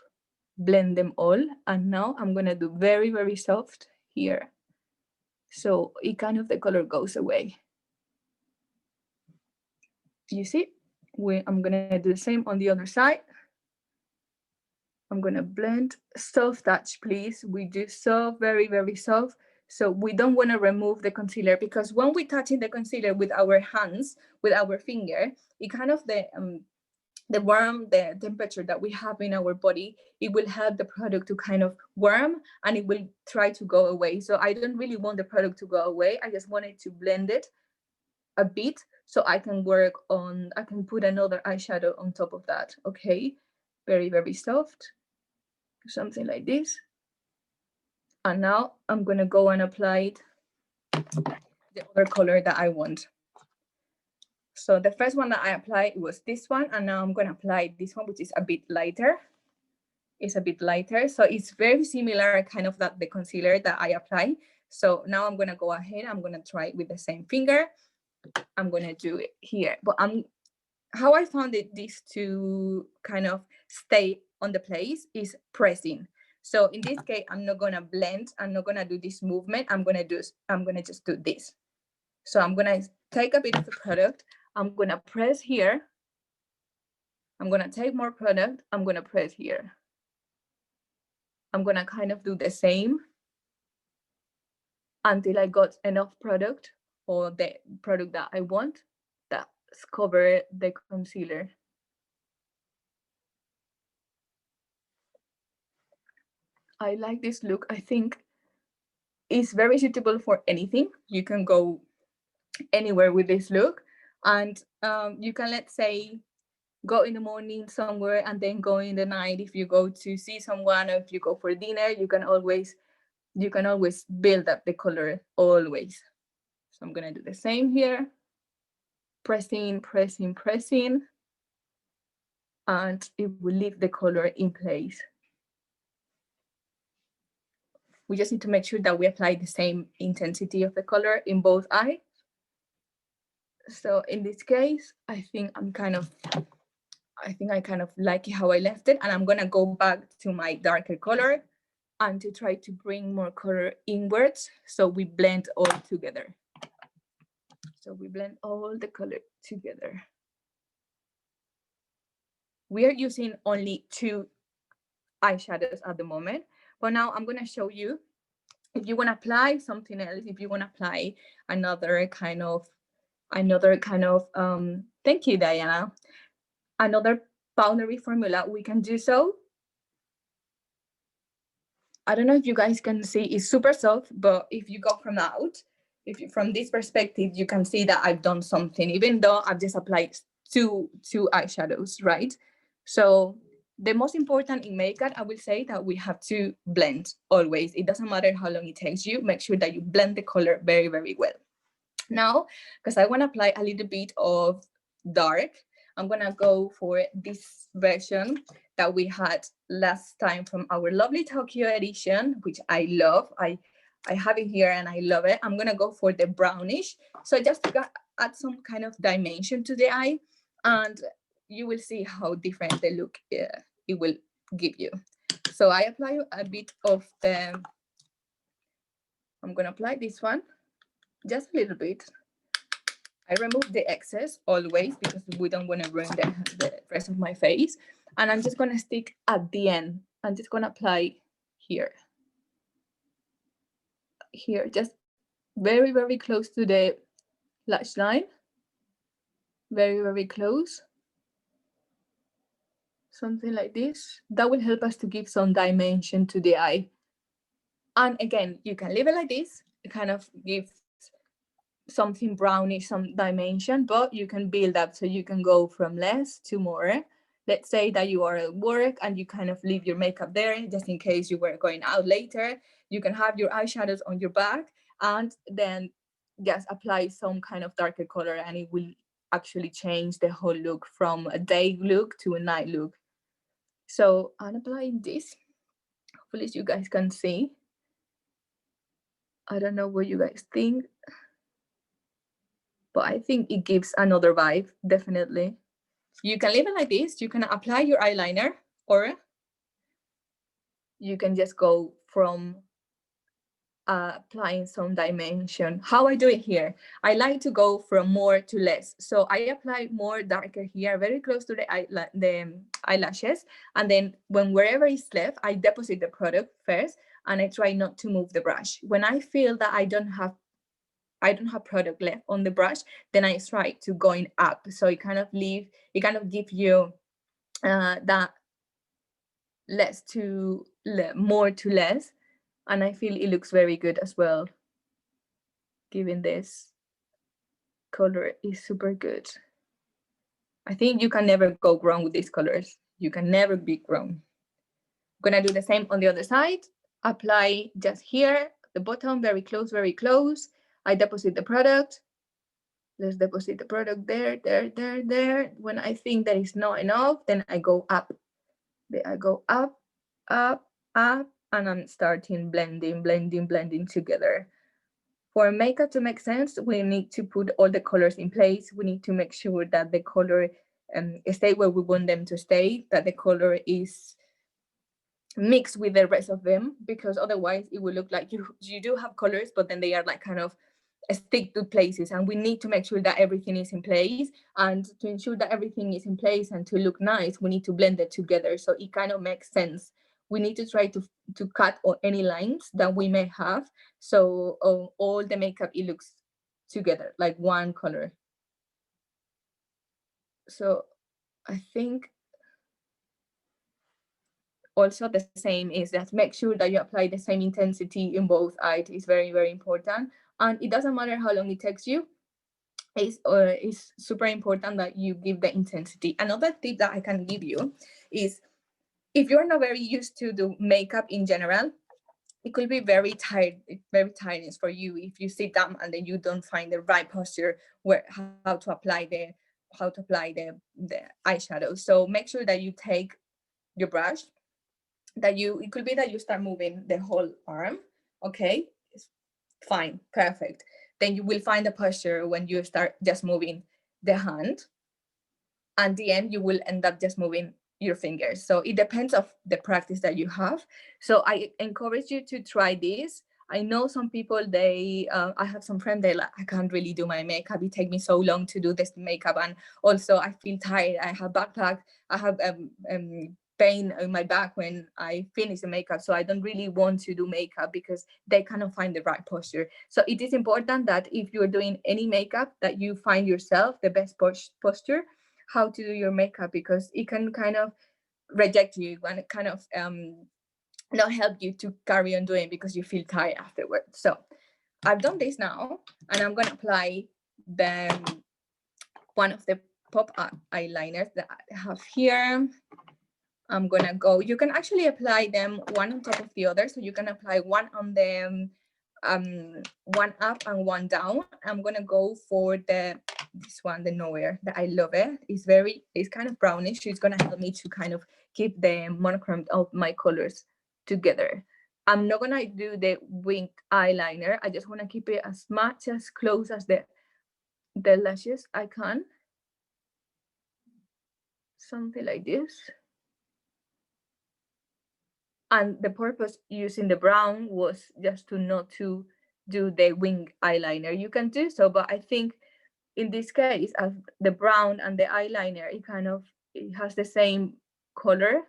blend them all. And now I'm gonna do very, very soft here. So it kind of, the color goes away. You see, I'm gonna do the same on the other side. I'm gonna blend, soft touch, please. We do soft, very, very soft. So we don't wanna remove the concealer, because when we're touching the concealer with our hands, with our finger, it kind of, the temperature that we have in our body, it will help the product to kind of warm, and it will try to go away. So I don't really want the product to go away. I just wanted to blend it a bit so I can I can put another eyeshadow on top of that. Okay, very, very soft, something like this. And now I'm gonna go and apply the other color that I want. So the first one that I applied was this one, and now I'm gonna apply this one, which is a bit lighter. It's a bit lighter, so it's very similar, kind of, that the concealer that I apply. So now I'm gonna go ahead, I'm gonna try it with the same finger. I'm gonna do it here, but how I found this to kind of stay on the place is pressing. So in this case, I'm not gonna blend, I'm not gonna do this movement, I'm gonna just do this. So I'm gonna take a bit of the product, I'm gonna press here, I'm gonna take more product, I'm gonna press here. I'm gonna kind of do the same until I got enough product, or the product that I want, that cover the concealer. I like this look. I think it's very suitable for anything. You can go anywhere with this look, and you can, let's say, go in the morning somewhere and then go in the night. If you go to see someone, or if you go for dinner, you can always build up the color always. So I'm gonna do the same here, pressing, pressing, pressing, and it will leave the color in place. We just need to make sure that we apply the same intensity of the color in both eyes. So in this case, I think I kind of like how I left it, and I'm gonna go back to my darker color and to try to bring more color inwards so we blend all together. So we blend all the color together. We are using only 2 eyeshadows at the moment, but now I'm gonna show you if you wanna apply something else, if you wanna apply another kind of, thank you, Diana, another powdery formula, we can do so. I don't know if you guys can see, it's super soft, but if you go from this perspective, you can see that I've done something, even though I've just applied two eyeshadows, right? So the most important in makeup, I will say that we have to blend always. It doesn't matter how long it takes you, make sure that you blend the color very, very well. Now, because I want to apply a little bit of dark, I'm gonna go for this version that we had last time from our lovely Tokyo edition, which I love. I have it here and I love it. I'm gonna go for the brownish. So just to add some kind of dimension to the eye, and you will see how different the look it will give you. So I apply a bit of the, I'm gonna apply this one, just a little bit. I remove the excess always because we don't want to ruin the rest of my face. And I'm just going to stick at the end. I'm just going to apply here. Here, just very, very close to the lash line. Very, very close. Something like this. That will help us to give some dimension to the eye. And again, you can leave it like this. It kind of gives something brownish, some dimension, but you can build up, so you can go from less to more. Let's say that you are at work and you kind of leave your makeup there just in case you were going out later. You can have your eyeshadows on your back and then just apply some kind of darker color, and it will actually change the whole look from a day look to a night look. So I'm applying this. Hopefully you guys can see. I don't know what you guys think, but I think it gives another vibe, definitely. You can leave it like this. You can apply your eyeliner, or you can just go from applying some dimension. How I do it here, I like to go from more to less. So I apply more darker here, very close to the eyelashes. And then wherever is left, I deposit the product first, and I try not to move the brush. When I feel that I don't have product left on the brush, then I try to going up. So it kind of give you that more to less, and I feel it looks very good as well. Given this color is super good. I think you can never go wrong with these colors. You can never be wrong. I'm gonna do the same on the other side. Apply just here, the bottom, very close, very close. I deposit the product. Let's deposit the product there, there, there, there. When I think that is not enough, then I go up. Then I go up, up, up, and I'm starting blending, blending, blending together. For makeup to make sense, we need to put all the colors in place. We need to make sure that the color stay where we want them to stay, that the color is mixed with the rest of them, because otherwise it will look like you do have colors, but then they are like kind of stick to places, and we need to make sure that everything is in place. And to ensure that everything is in place and to look nice, we need to blend it together, so it kind of makes sense. We need to try to cut on any lines that we may have, so all the makeup, it looks together like one color. So I think also the same is that make sure that you apply the same intensity in both eyes. It's very, very important. And it doesn't matter how long it takes you. It's super important that you give the intensity. Another tip that I can give you is if you're not very used to do makeup in general, it could be very tiring for you if you sit down and then you don't find the right posture where how to apply the eyeshadow. So make sure that you take your brush, it could be that you start moving the whole arm. Okay, fine, perfect. Then you will find the posture when you start just moving the hand, and the end you will end up just moving your fingers. So it depends of the practice that you have. So I encourage you to try this. I know some people, I have some friends, they like, I can't really do my makeup. It takes me so long to do this makeup. And also I feel tired. I have backpack. I have pain in my back when I finish the makeup. So I don't really want to do makeup because they cannot find the right posture. So it is important that if you're doing any makeup, that you find yourself the best posture, how to do your makeup, because it can kind of reject you and kind of not help you to carry on doing because you feel tired afterwards. So I've done this now, and I'm going to apply one of the pop eyeliners that I have here. I'm going to go, you can actually apply them one on top of the other. So you can apply one on them, one up and one down. I'm going to go for this one, the Nowhere, that I love it. It's kind of brownish. It's going to help me to kind of keep the monochrome of my colors together. I'm not going to do the winged eyeliner. I just want to keep it as much as close as the lashes I can. Something like this. And the purpose using the brown was just to not to do the wing eyeliner. You can do so, but I think in this case, as the brown and the eyeliner, it has the same color.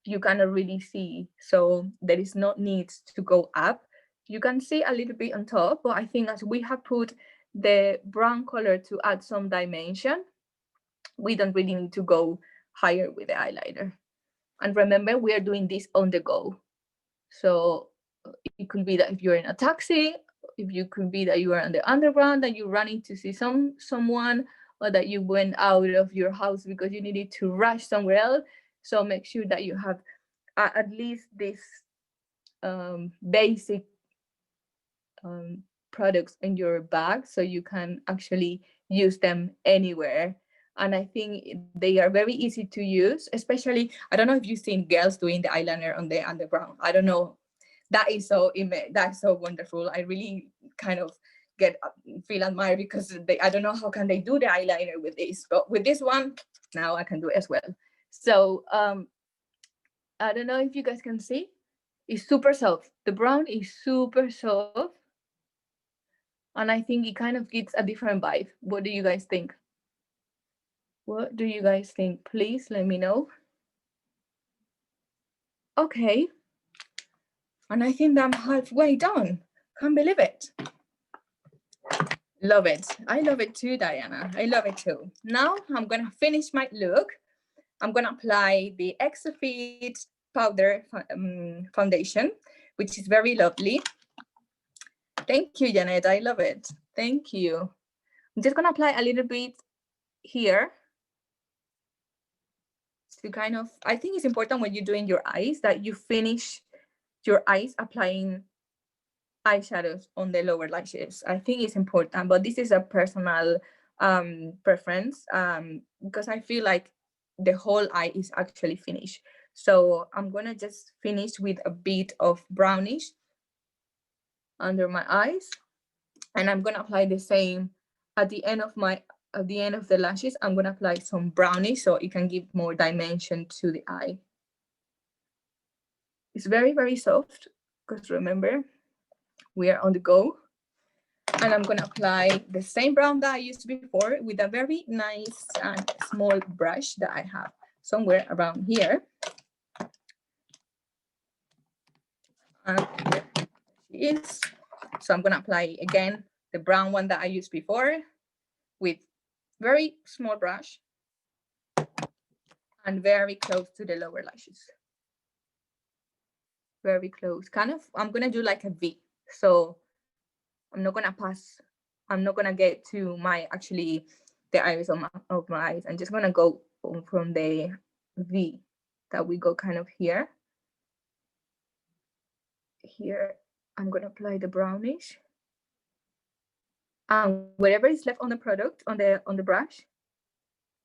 You cannot really see, so there is no need to go up. You can see a little bit on top, but I think as we have put the brown color to add some dimension, we don't really need to go higher with the eyeliner. And remember, we are doing this on the go. So it could be that if you're in a taxi, could be that you are on the underground, that you're running to see someone, or that you went out of your house because you needed to rush somewhere else. So make sure that you have at least this basic products in your bag, so you can actually use them anywhere. And I think they are very easy to use, especially, I don't know if you've seen girls doing the eyeliner on the underground. I don't know. That's so wonderful. I really kind of feel admired because I don't know how can they do the eyeliner with this, but with this one, now I can do it as well. So I don't know if you guys can see. It's super soft. The brown is super soft. And I think it kind of gives a different vibe. What do you guys think? What do you guys think? Please let me know. Okay. And I think I'm halfway done. Can't believe it. Love it. I love it too, Diana. I love it too. Now I'm going to finish my look. I'm going to apply the Extra Fit Powder Foundation, which is very lovely. Thank you, Janet. I love it. Thank you. I'm just going to apply a little bit here. To kind of, I think it's important when you're doing your eyes that you finish your eyes applying eyeshadows on the lower lashes. I think it's important, but this is a personal preference because I feel like the whole eye is actually finished. So I'm gonna just finish with a bit of brownish under my eyes, and I'm gonna apply the same at the end of the lashes. I'm gonna apply some brownish so it can give more dimension to the eye. It's very, very soft because remember, we are on the go. And I'm gonna apply the same brown that I used before with a very nice and small brush that I have somewhere around here. And here she is. So I'm gonna apply again the brown one that I used before with very small brush and very close to the lower lashes. very close. Kind of, I'm gonna do like a V. So I'm not gonna pass, I'm not gonna get to my, actually, the iris of my eyes. I'm just gonna go from the V that we go kind of here. Here, I'm gonna apply the brownish. And whatever is left on the product, on the brush,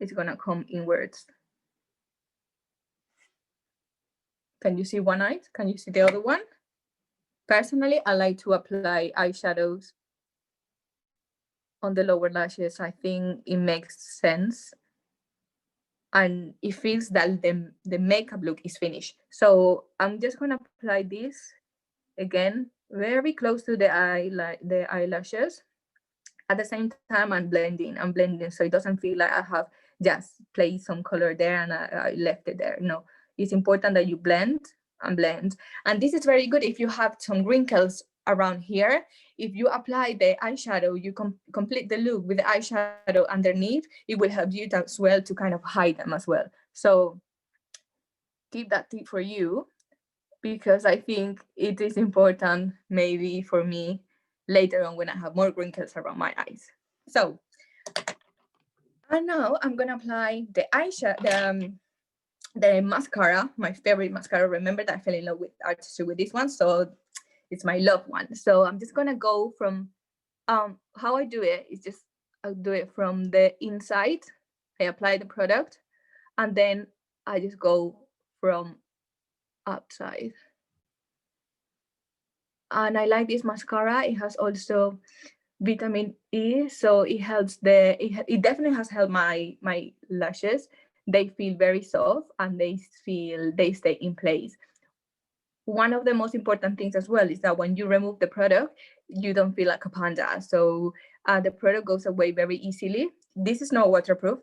it's gonna come inwards. Can you see one eye? Can you see the other one? Personally, I like to apply eyeshadows on the lower lashes. I think it makes sense. And it feels that the makeup look is finished. So I'm just gonna apply this again, very close to the eyelashes. At the same time, I'm blending, so it doesn't feel like I have just placed some color there and I left it there. No, it's important that you blend and blend. And this is very good if you have some wrinkles around here. If you apply the eyeshadow, you complete the look with the eyeshadow underneath, it will help you as well to kind of hide them as well. So keep that tip for you, because I think it is important maybe for me later on when I have more wrinkles around my eyes. So, and now I'm gonna apply the eyeshadow, the mascara, my favorite mascara. Remember that I fell in love with Artistry with this one, so it's my love one. So I'm just gonna go from, how I do it is just, I'll do it from the inside. I apply the product, and then I just go from outside. And I like this mascara. It has also vitamin E, so it helps it definitely has helped my lashes. They feel very soft and they stay in place. One of the most important things as well is that when you remove the product, you don't feel like a panda. So the product goes away very easily. This is not waterproof,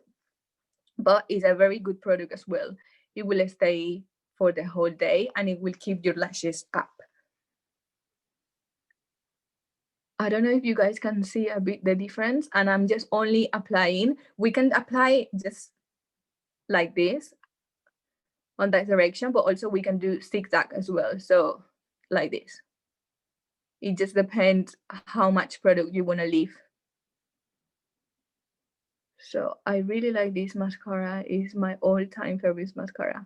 but it's a very good product as well. It will stay for the whole day and it will keep your lashes up. I don't know if you guys can see a bit the difference, and I'm just only applying. We can apply just like this on that direction, but also we can do zigzag as well. So like this. It just depends how much product you want to leave. So I really like this mascara. It's my all-time favorite mascara.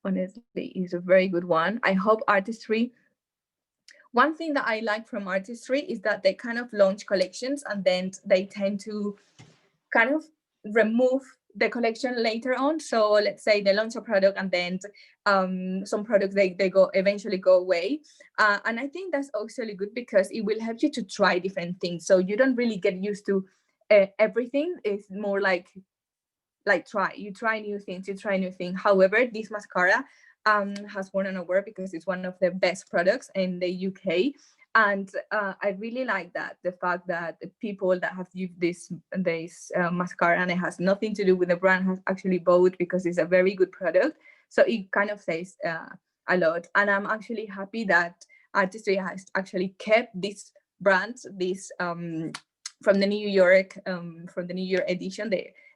Honestly, it's a very good one. I hope Artistry. One thing that I like from Artistry is that they kind of launch collections and then they tend to kind of remove the collection later on. So let's say they launch a product and then some products they eventually go away. And I think that's actually good because it will help you to try different things. So you don't really get used to everything. It's more like you try new things. However, this mascara has won an award because it's one of the best products in the UK. And I really like that, the fact that the people that have used this mascara, and it has nothing to do with the brand, has actually bought because it's a very good product. So it kind of says a lot. And I'm actually happy that Artistry has actually kept this brand, from the New York edition.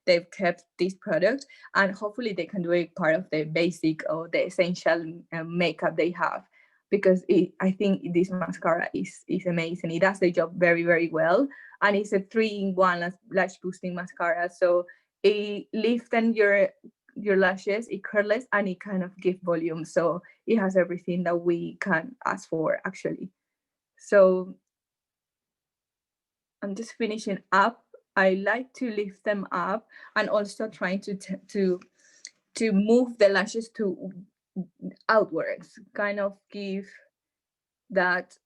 They've kept this product, and hopefully they can do it part of the basic or the essential makeup they have, because I think this mascara is amazing. It does the job very, very well, and it's a 3-in-1 lash boosting mascara. So it lifts your lashes, it curls, and it kind of gives volume. So it has everything that we can ask for, actually. So I'm just finishing up. I like to lift them up and also trying to move the lashes to outwards, kind of give that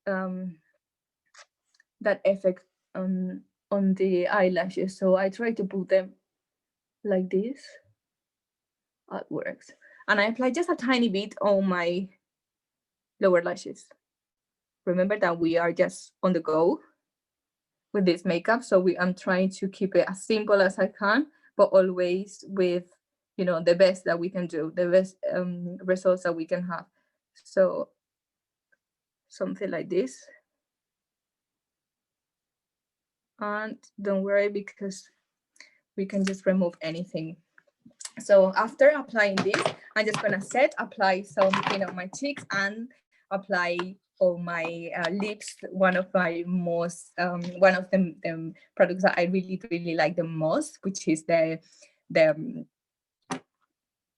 that effect on the eyelashes. So I try to put them like this outwards, and I apply just a tiny bit on my lower lashes. Remember that we are just on the go with this makeup, so I'm trying to keep it as simple as I can, but always with the best that we can do, the best results that we can have. So something like this, and don't worry because we can just remove anything. So after applying this, I'm just gonna apply some my cheeks and apply on my lips. One of my most, one of the products that I really like the most, which is the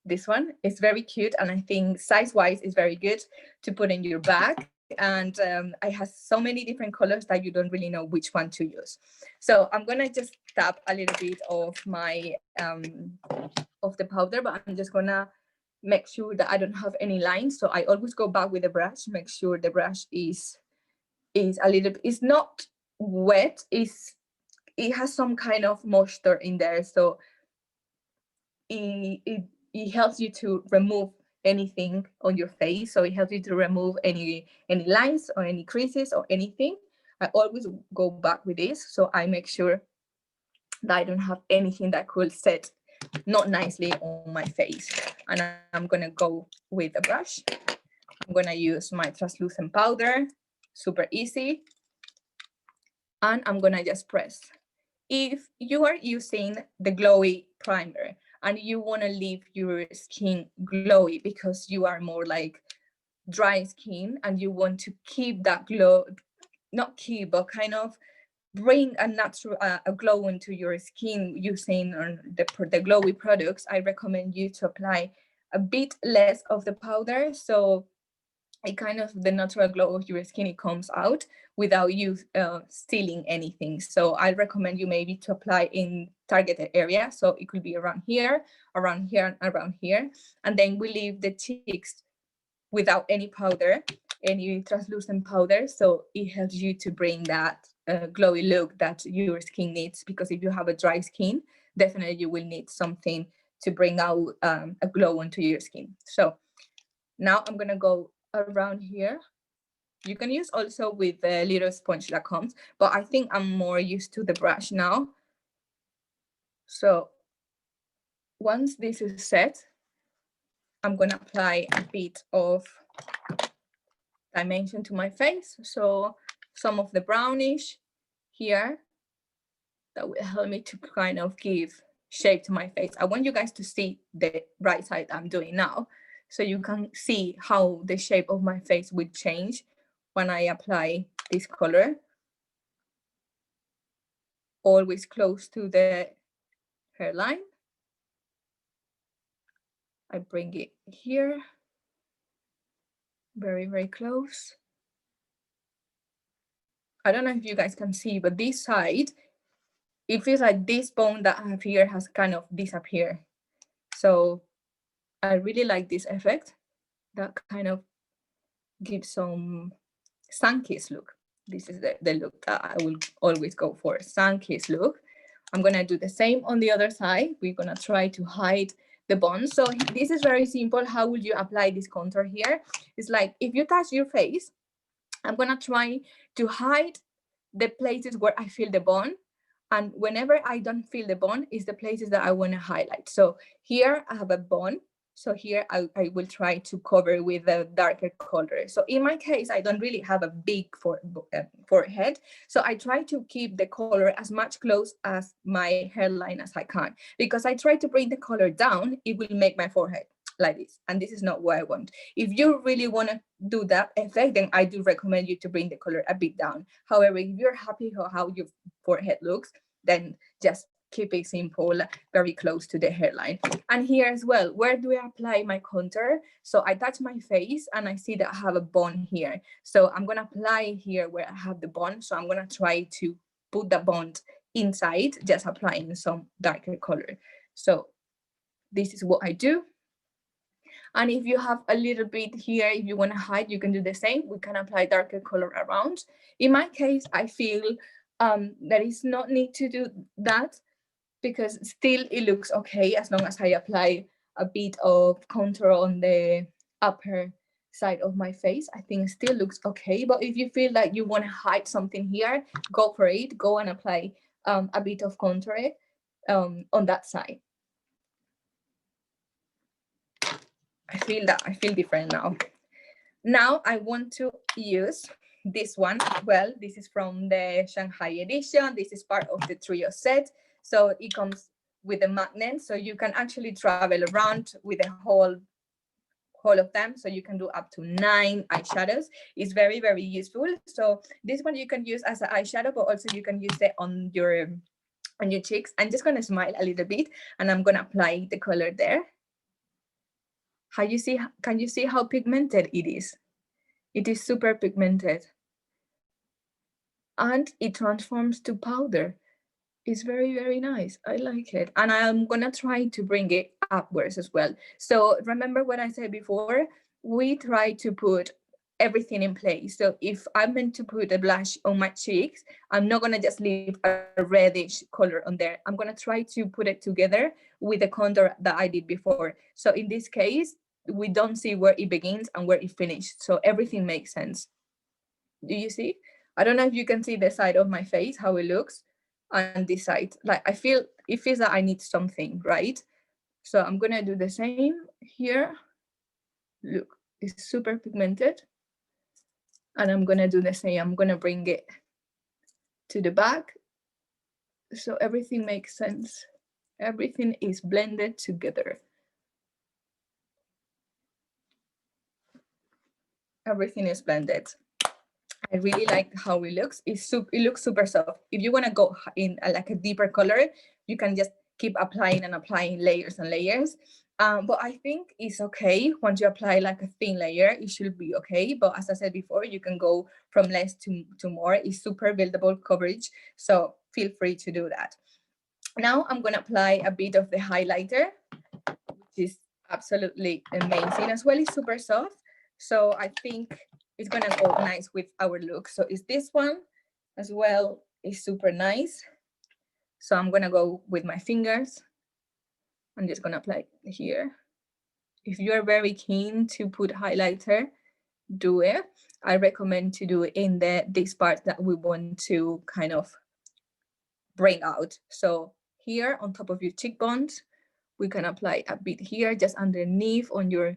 this one. Is very cute, and I think size-wise is very good to put in your bag. And I has so many different colors that you don't really know which one to use. So I'm gonna just tap a little bit of my of the powder, but I'm just gonna make sure that I don't have any lines. So I always go back with the brush, make sure the brush is a little bit, it's not wet, it has some kind of moisture in there. So it helps you to remove anything on your face. So it helps you to remove any lines or any creases or anything. I always go back with this, so I make sure that I don't have anything that could set not nicely on my face. And I'm gonna go with a brush. I'm gonna use my translucent powder, super easy. And I'm gonna just press. If you are using the glowy primer and you wanna leave your skin glowy because you are more like dry skin and you want to keep that glow, not keep, but kind of bring a natural a glow into your skin using the glowy products, I recommend you to apply a bit less of the powder, so it kind of the natural glow of your skin, it comes out without you stealing anything. So I recommend you maybe to apply in targeted area, so it could be around here, and around here, and then we leave the cheeks without any powder, any translucent powder, so it helps you to bring that glowy look that your skin needs. Because if you have a dry skin, definitely you will need something to bring out a glow onto your skin. So now I'm gonna go around here. You can use also with the little sponge that comes, but I think I'm more used to the brush now. So once this is set, I'm gonna apply a bit of dimension to my face. So some of the brownish here that will help me to kind of give shape to my face. I want you guys to see the right side I'm doing now, so you can see how the shape of my face would change when I apply this color. Always close to the hairline. I bring it here, very close. I don't know if you guys can see, but this side, it feels like this bone that I have here has kind of disappeared. So I really like this effect that kind of gives some sun-kissed look. This is the look that I will always go for, sun-kissed look. I'm gonna do the same on the other side. We're gonna try to hide the bone. So this is very simple. How will you apply this contour here? It's like if you touch your face, I'm gonna try to hide the places where I feel the bone. And whenever I don't feel the bone is the places that I wanna highlight. So here I have a bone. So here I will try to cover with a darker color. So in my case, I don't really have a big forehead. So I try to keep the color as much close as my hairline as I can. Because I try to bring the color down, it will make my forehead like this. And this is not what I want. If you really want to do that effect, then I do recommend you to bring the color a bit down. However, if you're happy how your forehead looks, then just keep it simple, very close to the hairline. And here as well, where do I apply my contour? So I touch my face and I see that I have a bone here. So I'm gonna apply here where I have the bone. So I'm gonna try to put the bone inside, just applying some darker color. So this is what I do. And if you have a little bit here, if you wanna hide, you can do the same. We can apply darker color around. In my case, I feel there is no need to do that, because still it looks okay as long as I apply a bit of contour on the upper side of my face. I think it still looks okay. But if you feel like you want to hide something here, go for it. Go and apply a bit of contour on that side. I feel different now. Now I want to use this one. Well, this is from the Shanghai edition. This is part of the trio set. So it comes with a magnet, so you can actually travel around with the whole all of them, so you can do up to 9 eyeshadows. It's very, very useful. So this one you can use as an eyeshadow, but also you can use it on your cheeks. I'm just gonna smile a little bit, and I'm gonna apply the color there. How you see? Can you see how pigmented it is? It is super pigmented, and it transforms to powder. It's very, very nice. I like it. And I'm gonna try to bring it upwards as well. So remember what I said before, we try to put everything in place. So if I'm meant to put a blush on my cheeks, I'm not gonna just leave a reddish color on there. I'm gonna try to put it together with the contour that I did before. So in this case, we don't see where it begins and where it finished. So everything makes sense. Do you see? I don't know if you can see the side of my face, how it looks, and this side. Like I feel, it feels that I need something, right? So I'm gonna do the same here. Look, it's super pigmented. And I'm gonna do the same. I'm gonna bring it to the back. So everything makes sense. Everything is blended together. Everything is blended. I really like how it looks. It looks super soft. If you want to go in like a deeper color, you can just keep applying and applying layers and layers. But I think it's okay once you apply like a thin layer, it should be okay. But as I said before, you can go from less to more. It's super buildable coverage, so feel free to do that. Now I'm going to apply a bit of the highlighter, which is absolutely amazing as well. It's super soft, so I think it's gonna go nice with our look. So is this one as well, is super nice. So I'm gonna go with my fingers. I'm just gonna apply here. If you're very keen to put highlighter, do it. I recommend to do it in this part that we want to kind of bring out. So here on top of your cheekbones, we can apply a bit here, just underneath on your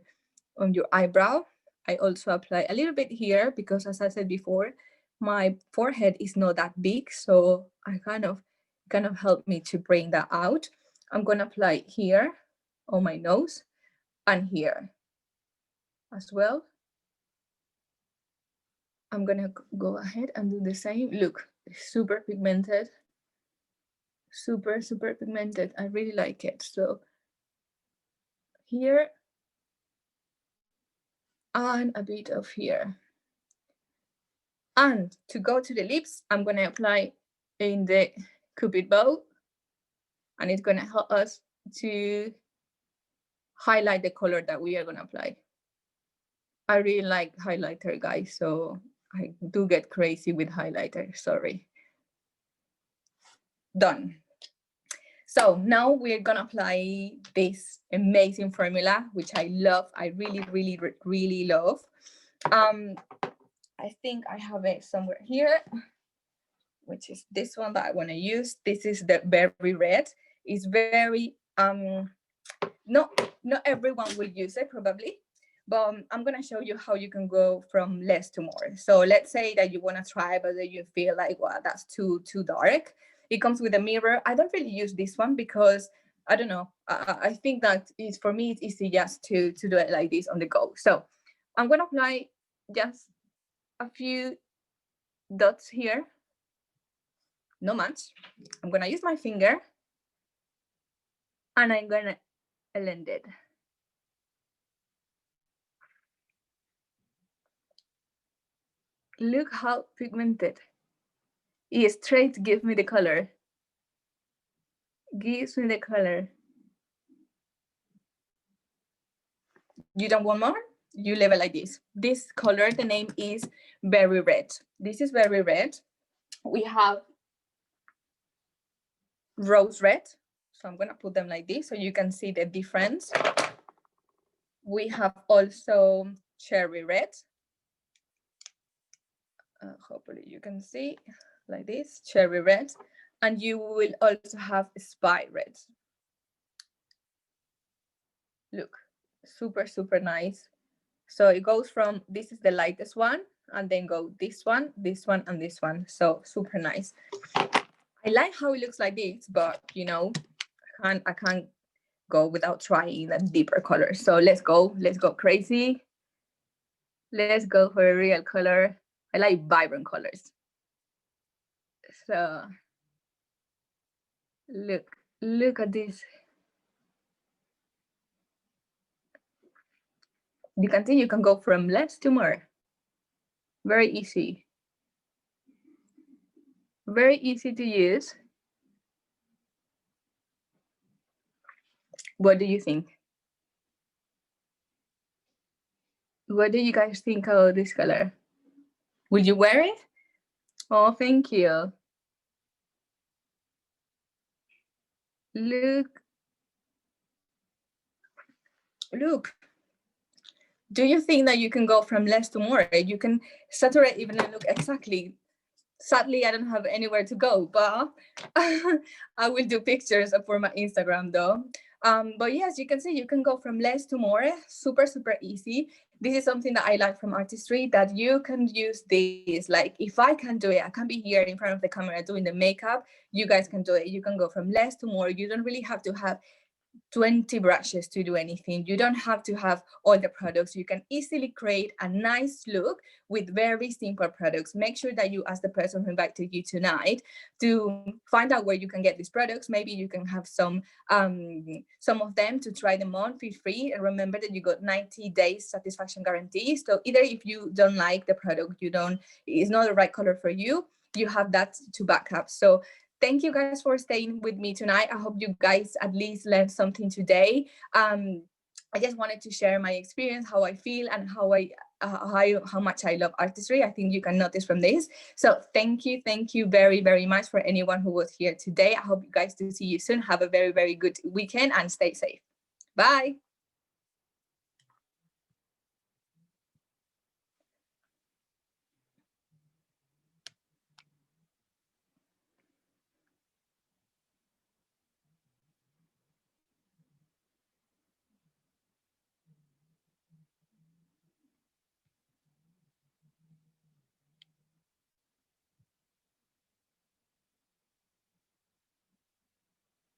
eyebrow. I also apply a little bit here because, as I said before, my forehead is not that big, so I kind of help me to bring that out. I'm gonna apply here on my nose and here as well. I'm gonna go ahead and do the same. Look, super pigmented, super pigmented. I really like it. So here and a bit of here. And to go to the lips, I'm gonna apply in the Cupid bow, and it's gonna help us to highlight the color that we are gonna apply. I really like highlighter, guys, so I do get crazy with highlighter, sorry. Done. So now we're gonna apply this amazing formula, which I love. I really love. I think I have it somewhere here, which is this one that I want to use. This is the Berry Red. It's very not everyone will use it probably, but I'm gonna show you how you can go from less to more. So let's say that you want to try, but then you feel like, wow, that's too dark. It comes with a mirror. I don't really use this one because I don't know. I think that is, for me, it's easy just to do it like this on the go. So I'm gonna apply just a few dots here. Not much. I'm gonna use my finger and I'm gonna blend it. Look how pigmented. It straight gives me the color. Gives me the color. You don't want more? You leave it like this. This color, the name is Berry Red. This is Berry Red. We have Rose Red. So I'm gonna put them like this so you can see the difference. We have also Cherry Red. Hopefully you can see like this, Cherry Red. And you will also have Spy Red. Look, super nice. So it goes from, this is the lightest one, and then go this one, and this one. So super nice. I like how it looks like this, but you know, I can't go without trying a deeper color. So let's go crazy. Let's go for a real color. I like vibrant colors. So look at this. You can see you can go from less to more. Very easy. Very easy to use. What do you think? What do you guys think of this color? Will you wear it? Oh, thank you. Look. Do you think that you can go from less to more? You can saturate even and look exactly. Sadly, I don't have anywhere to go, but I will do pictures for my Instagram though. But yes, you can see you can go from less to more, super easy. This is something that I like from Artistry, that you can use this. Like, if I can do it, I can be here in front of the camera doing the makeup, you guys can do it. You can go from less to more. You don't really have to have 20 brushes to do anything. You don't have to have all the products. You can easily create a nice look with very simple products. Make sure that you ask the person who invited you tonight to find out where you can get these products. Maybe you can have some of them to try them on, feel free. And remember that you got 90 days satisfaction guarantee. So either if you don't like the product, it's not the right color for you, you have that to back up. So thank you guys for staying with me tonight. I hope you guys at least learned something today. I just wanted to share my experience, how I feel, and how much I love artistry. I think you can notice from this. So thank you very much for anyone who was here today. I hope you guys do see you soon. Have a very good weekend and stay safe. Bye.